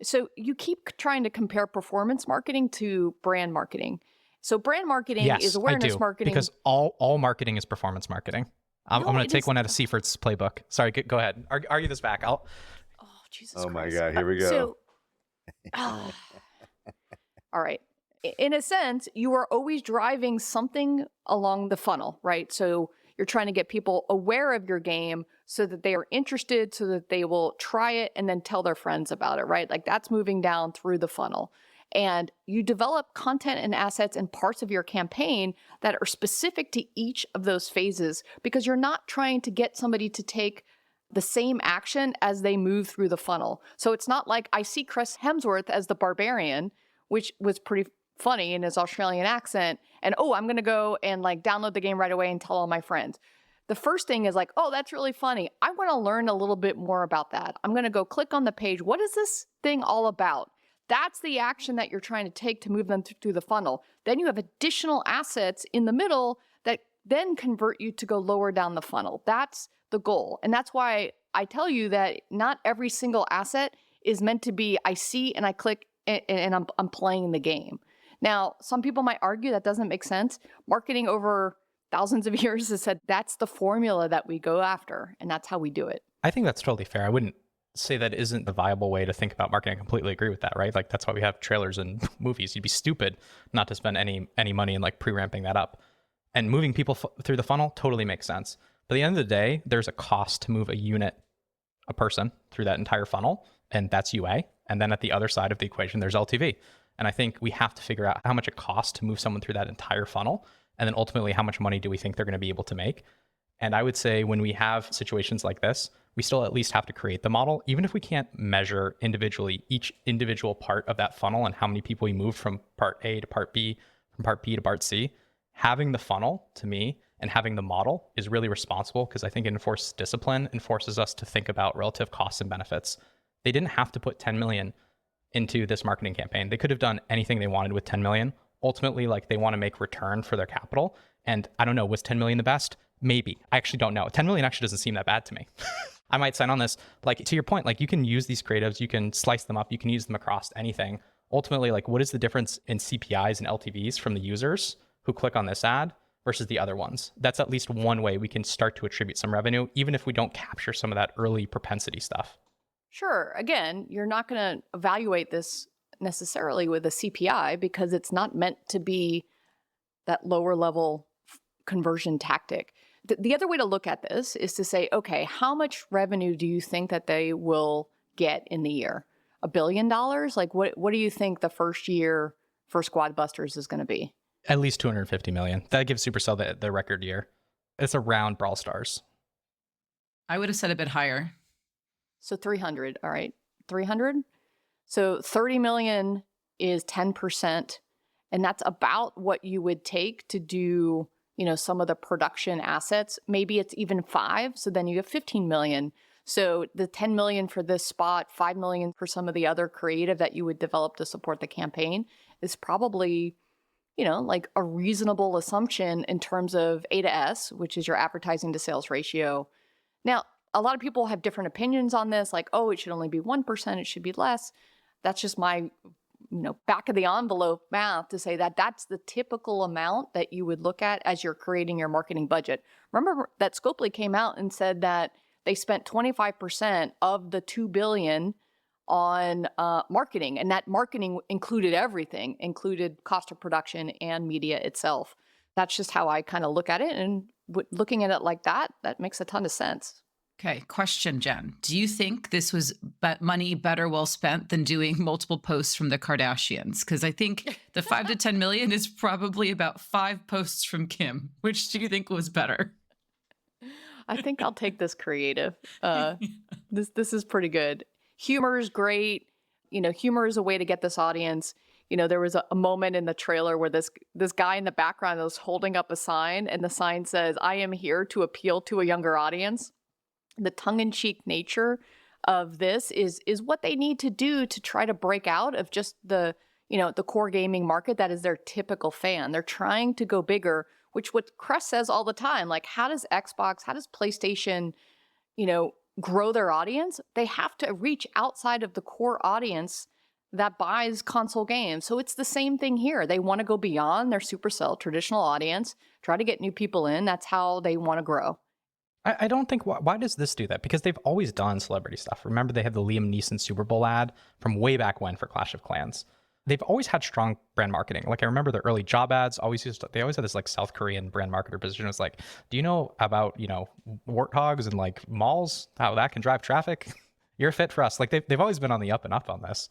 So you keep trying to compare performance marketing to brand marketing. So brand marketing is awareness I do, marketing. Because all marketing is performance marketing. I'm going to take one out of Seifert's playbook. Sorry, go ahead. Argue this back. Oh, Jesus Christ. Oh my God, here we go. All right. In a sense, you are always driving something along the funnel, right? So you're trying to get people aware of your game so that they are interested, so that they will try it and then tell their friends about it, right? Like that's moving down through the funnel. And you develop content and assets and parts of your campaign that are specific to each of those phases, because you're not trying to get somebody to take the same action as they move through the funnel. So it's not like I see Chris Hemsworth as the barbarian, which was pretty funny in his Australian accent, and I'm going to go and like download the game right away and tell all my friends. The first thing is like, oh, that's really funny. I want to learn a little bit more about that. I'm going to go click on the page. What is this thing all about? That's the action that you're trying to take to move them through the funnel. Then you have additional assets in the middle that then convert you to go lower down the funnel. That's the goal. And that's why I tell you that not every single asset is meant to be, I see and I click and I'm playing the game. Now, some people might argue that doesn't make sense. Marketing over thousands of years has said that's the formula that we go after, and that's how we do it. I think that's totally fair. I wouldn't say that isn't a viable way to think about marketing. I completely agree with that, right? Like that's why we have trailers and movies. You'd be stupid not to spend any money in like pre-ramping that up. And moving people through the funnel totally makes sense. But at the end of the day, there's a cost to move a person through that entire funnel, and that's UA. And then at the other side of the equation, there's LTV. And I think we have to figure out how much it costs to move someone through that entire funnel. And then ultimately, how much money do we think they're going to be able to make? And I would say when we have situations like this, we still at least have to create the model, even if we can't measure individually each individual part of that funnel and how many people we moved from part A to part B, from part B to part C. Having the funnel, to me, and having the model is really responsible, because I think it enforces discipline and forces us to think about relative costs and benefits. They didn't have to put 10 million into this marketing campaign. They could have done anything they wanted with 10 million. Ultimately, like they want to make return for their capital. And I don't know, was 10 million the best? Maybe. I actually don't know. 10 million actually doesn't seem that bad to me. I might sign on this. Like to your point, like you can use these creatives, you can slice them up, you can use them across anything. Ultimately, like what is the difference in CPIs and LTVs from the users who click on this ad versus the other ones? That's at least one way we can start to attribute some revenue, even if we don't capture some of that early propensity stuff. Sure. Again, you're not going to evaluate this necessarily with a CPI because it's not meant to be that lower level conversion tactic. The other way to look at this is to say, okay, how much revenue do you think that they will get in the year? $1 billion? Like what do you think the first year for Squad Busters is going to be? At least 250 million. That gives Supercell the record year. It's around Brawl Stars. I would have said a bit higher. So 300, all right, 300. So 30 million is 10%. And that's about what you would take to do, some of the production assets. Maybe it's even 5. So then you have 15 million. So the 10 million for this spot, 5 million for some of the other creative that you would develop to support the campaign is probably, like a reasonable assumption in terms of A to S, which is your advertising to sales ratio. Now, a lot of people have different opinions on this, like, oh, it should only be 1%, it should be less. That's just my, back of the envelope math to say that that's the typical amount that you would look at as you're creating your marketing budget. Remember that Scopely came out and said that they spent 25% of the $2 billion on marketing, and that marketing included everything, included cost of production and media itself. That's just how I kind of look at it, and looking at it like that makes a ton of sense. Okay, question, Jen. Do you think this was money better well spent than doing multiple posts from the Kardashians? Because I think the 5 to 10 million is probably about 5 posts from Kim. Which do you think was better? I think I'll take this creative. This is pretty good. Humor is great. Humor is a way to get this audience. There was a moment in the trailer where this guy in the background was holding up a sign, and the sign says, "I am here to appeal to a younger audience." The tongue-in-cheek nature of this is what they need to do to try to break out of just the core gaming market that is their typical fan. They're trying to go bigger, which what Kress says all the time, like how does Xbox, how does PlayStation grow their audience, they have to reach outside of the core audience that buys console games. So it's the same thing here. They want to go beyond their Supercell traditional audience, try to get new people in. That's how they want to grow. I don't think, why does this do that? Because they've always done celebrity stuff. Remember, they had the Liam Neeson Super Bowl ad from way back when for Clash of Clans. They've always had strong brand marketing. Like I remember the early job ads they always had this like South Korean brand marketer position. It was like, do you know about, warthogs and like malls, how that can drive traffic? You're fit for us. Like they've always been on the up and up on this.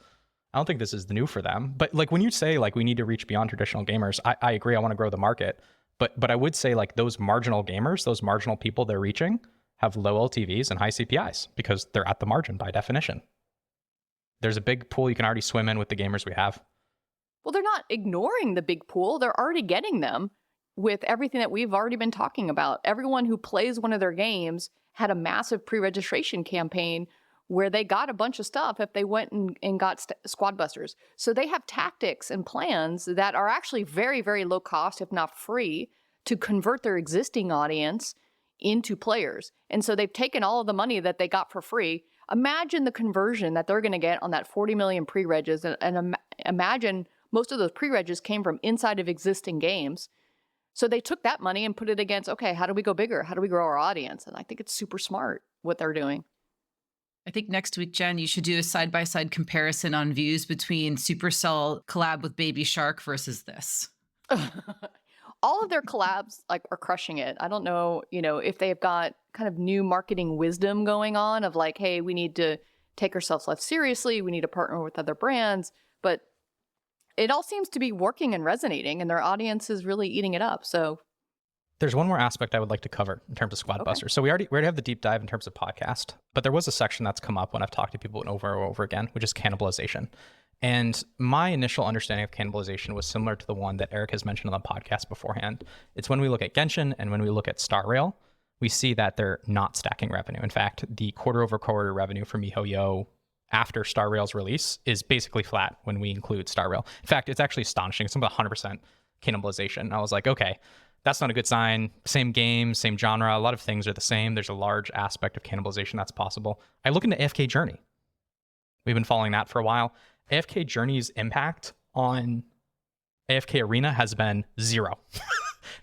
I don't think this is new for them. But like when you say like we need to reach beyond traditional gamers, I agree. I want to grow the market. But I would say like those marginal gamers, those marginal people they're reaching have low LTVs and high CPIs because they're at the margin by definition. There's a big pool you can already swim in with the gamers we have. Well, they're not ignoring the big pool. They're already getting them with everything that we've already been talking about. Everyone who plays one of their games had a massive pre-registration campaign where they got a bunch of stuff if they went and got Squad Busters. So they have tactics and plans that are actually very, very low cost, if not free, to convert their existing audience into players. And so they've taken all of the money that they got for free. Imagine the conversion that they're going to get on that 40 million pre-regs, and imagine most of those pre-regs came from inside of existing games. So they took that money and put it against, okay, how do we go bigger? How do we grow our audience? And I think it's super smart what they're doing. I think next week, Jen, you should do a side-by-side comparison on views between Supercell collab with Baby Shark versus this. All of their collabs are crushing it. I don't know, if they've got kind of new marketing wisdom going on of like, hey, we need to take ourselves less seriously. We need to partner with other brands. But it all seems to be working and resonating, and their audience is really eating it up. So there's one more aspect I would like to cover in terms of Squad Busters. So we already have the deep dive in terms of podcast, but there was a section that's come up when I've talked to people over and over again, which is cannibalization. And my initial understanding of cannibalization was similar to the one that Eric has mentioned on the podcast beforehand. It's when we look at Genshin and when we look at Star Rail, we see that they're not stacking revenue. In fact, the quarter-over-quarter revenue for MiHoYo after Star Rail's release is basically flat when we include Star Rail. In fact, it's actually astonishing. It's about 100% cannibalization. I was like, okay, that's not a good sign. Same game, same genre. A lot of things are the same. There's a large aspect of cannibalization that's possible. I look into AFK Journey. We've been following that for a while. AFK Journey's impact on AFK Arena has been zero.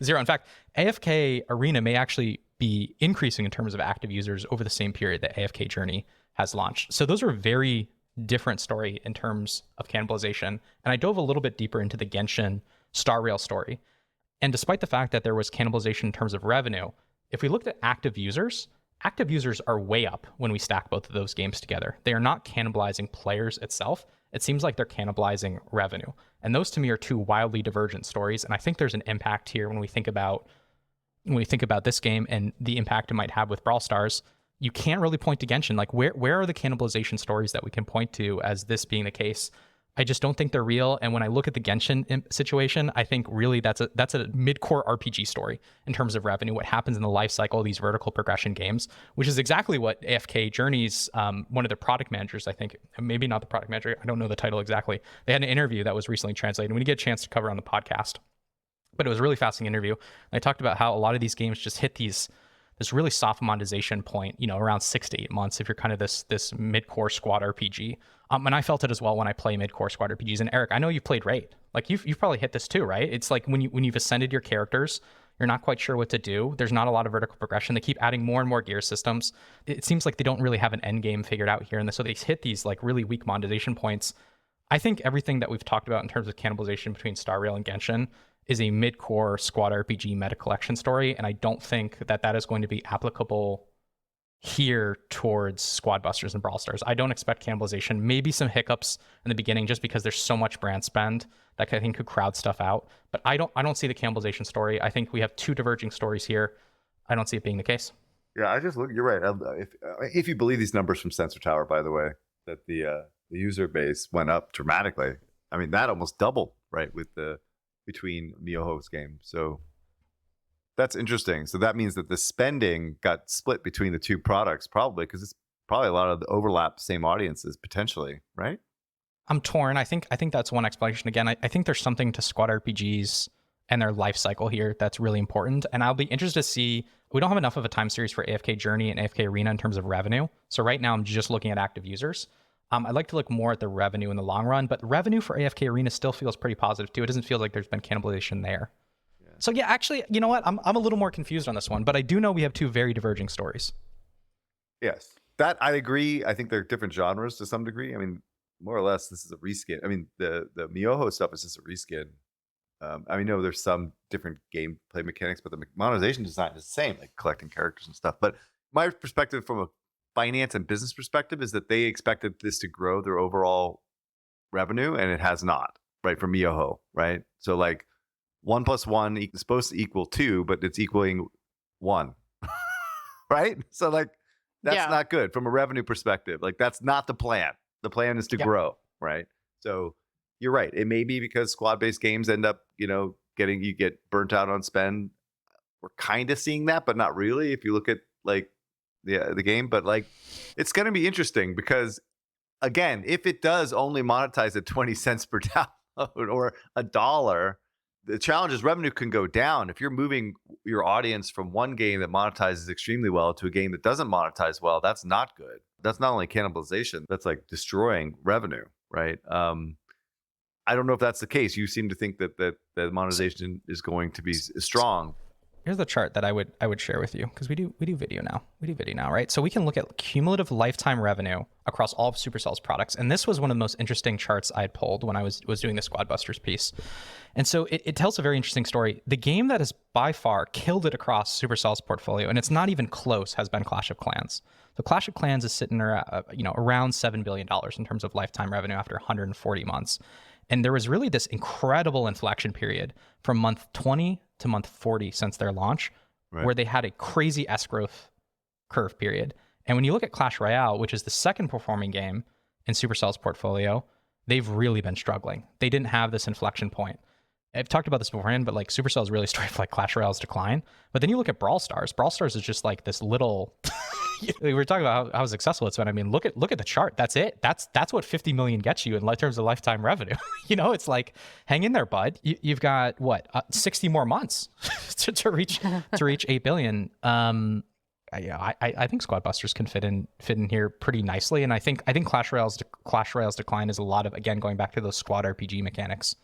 Zero. In fact, AFK Arena may actually be increasing in terms of active users over the same period that AFK Journey has launched. So those are a very different story in terms of cannibalization. And I dove a little bit deeper into the Genshin Star Rail story. And despite the fact that there was cannibalization in terms of revenue, if we looked at active users are way up when we stack both of those games together. They are not cannibalizing players itself. It seems like they're cannibalizing revenue. And those to me are two wildly divergent stories. And I think there's an impact here when we think about this game and the impact it might have with Brawl Stars. You can't really point to Genshin. Like where are the cannibalization stories that we can point to as this being the case? I just don't think they're real. And when I look at the Genshin situation, I think really that's a mid-core RPG story in terms of revenue, what happens in the life cycle of these vertical progression games, which is exactly what AFK Journey's, one of their product managers, I think, maybe not the product manager, I don't know the title exactly. They had an interview that was recently translated. We didn't get a chance to cover on the podcast, but it was a really fascinating interview. And I talked about how a lot of these games just hit this really soft monetization point, around 6 to 8 months if you're kind of this mid-core squad RPG. And I felt it as well when I play mid-core squad RPGs. And Eric, I know you've played Raid. Like you've probably hit this too, right? It's like when you've ascended your characters, you're not quite sure what to do. There's not a lot of vertical progression. They keep adding more and more gear systems. It seems like they don't really have an end game figured out here. And so they hit these like really weak monetization points. I think everything that we've talked about in terms of cannibalization between Star Rail and Genshin is a mid-core squad RPG meta collection story. And I don't think that is going to be applicable here towards Squad Busters and Brawl Stars. I don't expect cannibalization, maybe some hiccups in the beginning just because there's so much brand spend that I think could crowd stuff out. But I don't see the cannibalization story. I think we have two diverging stories here. I don't see it being the case. Yeah, I just look, you're right. If you believe these numbers from Sensor Tower, by the way, that the user base went up dramatically. I mean, that almost doubled, right, with between MiHoYo's game. So that's interesting. So that means that the spending got split between the two products, probably because it's probably a lot of the overlap, same audiences potentially, right? I'm torn. I think that's one explanation. Again, I think there's something to squad RPGs and their life cycle here that's really important. And I'll be interested to see we don't have enough of a time series for AFK Journey and AFK Arena in terms of revenue. So right now I'm just looking at active users. I'd like to look more at the revenue in the long run, but revenue for AFK Arena still feels pretty positive too. It doesn't feel like there's been cannibalization there. Yeah. So yeah, actually, you know what? I'm a little more confused on this one, but I do know we have two very diverging stories. Yes, that I agree. I think they're different genres to some degree. I mean, more or less, this is a reskin. I mean, the Miyoho stuff is just a reskin. I know there's some different gameplay mechanics, but the monetization design is the same, like collecting characters and stuff. But my perspective from a finance and business perspective is that they expected this to grow their overall revenue, and it has not, right? For Miyoho, right? So like 1 + 1 is supposed to equal 2, but it's equaling 1, right? So like that's not good from a revenue perspective. Like that's not the plan. The plan is to grow, right? So you're right. It may be because squad-based games end up, you get burnt out on spend. We're kind of seeing that, but not really. If you look at like the game, but like it's going to be interesting because again, if it does only monetize at 20 cents per download or $1, the challenge is revenue can go down. If you're moving your audience from one game that monetizes extremely well to a game that doesn't monetize well, that's not good. That's not only cannibalization, that's like destroying revenue, right? I don't know if that's the case. You seem to think that the monetization is going to be strong. Here's the chart that I would share with you, because we do video now. We do video now, right? So we can look at cumulative lifetime revenue across all of Supercell's products. And this was one of the most interesting charts I had pulled when I was doing the Squad Busters piece. And so it tells a very interesting story. The game that has by far killed it across Supercell's portfolio, and it's not even close, has been Clash of Clans. So Clash of Clans is sitting around $7 billion in terms of lifetime revenue after 140 months. And there was really this incredible inflection period from month 20 to month 40 since their launch, right, where they had a crazy S-growth curve period. And when you look at Clash Royale, which is the second performing game in Supercell's portfolio, they've really been struggling. They didn't have this inflection point. I've talked about this beforehand, but like Supercell is really starting like Clash Royale's decline. But then you look at Brawl Stars. Brawl Stars is just like this little. We were talking about how successful it's been. I mean, look at the chart. That's it. That's what 50 million gets you in terms of lifetime revenue. It's like, hang in there, bud. You've got 60 more months to reach 8 billion. I think Squad Busters can fit in here pretty nicely, and I think Clash Royale's decline is a lot of, again, going back to those squad RPG mechanics,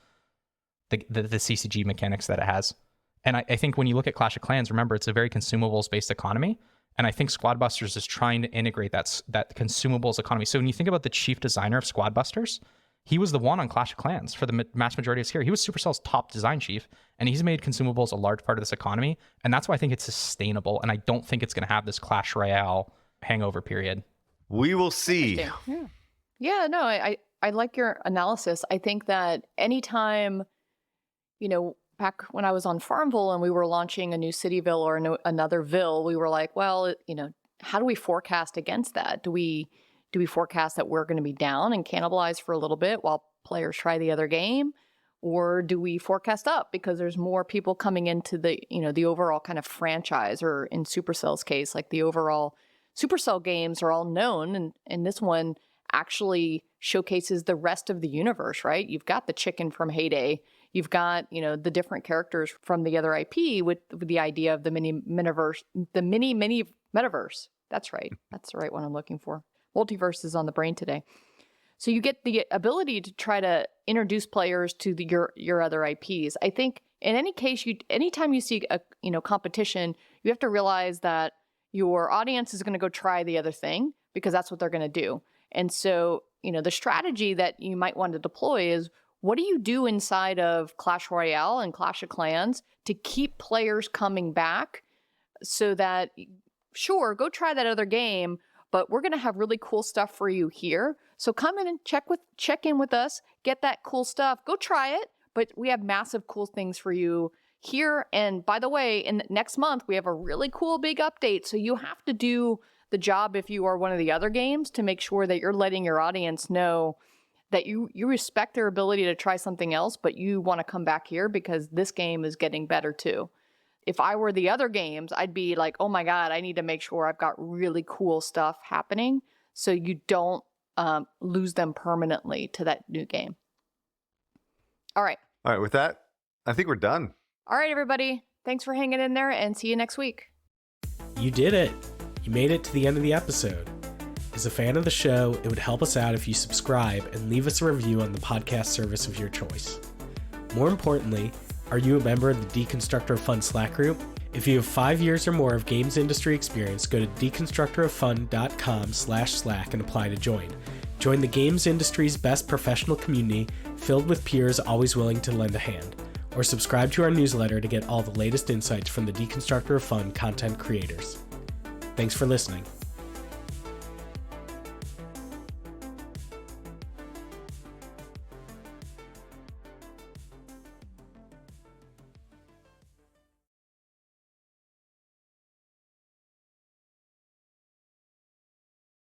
the CCG mechanics that it has. And I think when you look at Clash of Clans, remember, it's a very consumables based economy. And I think Squad Busters is trying to integrate that consumables economy. So when you think about the chief designer of Squad Busters, he was the one on Clash of Clans for the vast majority of his career. He was Supercell's top design chief, and he's made consumables a large part of this economy. And that's why I think it's sustainable. And I don't think it's going to have this Clash Royale hangover period. We will see. Yeah, no, I like your analysis. I think that anytime, back when I was on Farmville and we were launching a new Cityville or another Ville, we were like, well, how do we forecast against that? Do we forecast that we're going to be down and cannibalize for a little bit while players try the other game? Or do we forecast up because there's more people coming into the overall kind of franchise, or in Supercell's case, like the overall Supercell games are all known, and this one actually showcases the rest of the universe, right? You've got the chicken from Heyday. You've got, the different characters from the other IP with the idea of the mini metaverse. That's right. That's the right one I'm looking for. Multiverse is on the brain today. So you get the ability to try to introduce players to your other IPs. I think in any case, anytime you see a competition, you have to realize that your audience is going to go try the other thing because that's what they're going to do. And so, the strategy that you might want to deploy is, what do you do inside of Clash Royale and Clash of Clans to keep players coming back so that, sure, go try that other game, but we're going to have really cool stuff for you here. So come in and check in with us, get that cool stuff, go try it, but we have massive cool things for you here. And by the way, in next month, we have a really cool big update. So you have to do the job if you are one of the other games to make sure that you're letting your audience know that you respect their ability to try something else, but you want to come back here because this game is getting better too. If I were the other games, I'd be like, oh my God, I need to make sure I've got really cool stuff happening so you don't lose them permanently to that new game. All right. With that, I think we're done. All right, everybody. Thanks for hanging in there, and see you next week. You did it! You made it to the end of the episode. As a fan of the show, it would help us out if you subscribe and leave us a review on the podcast service of your choice. More importantly, are you a member of the Deconstructor of Fun Slack group? If you have 5 years or more of games industry experience, go to deconstructoroffun.com/Slack and apply to join. Join the games industry's best professional community filled with peers always willing to lend a hand. Or subscribe to our newsletter to get all the latest insights from the Deconstructor of Fun content creators. Thanks for listening.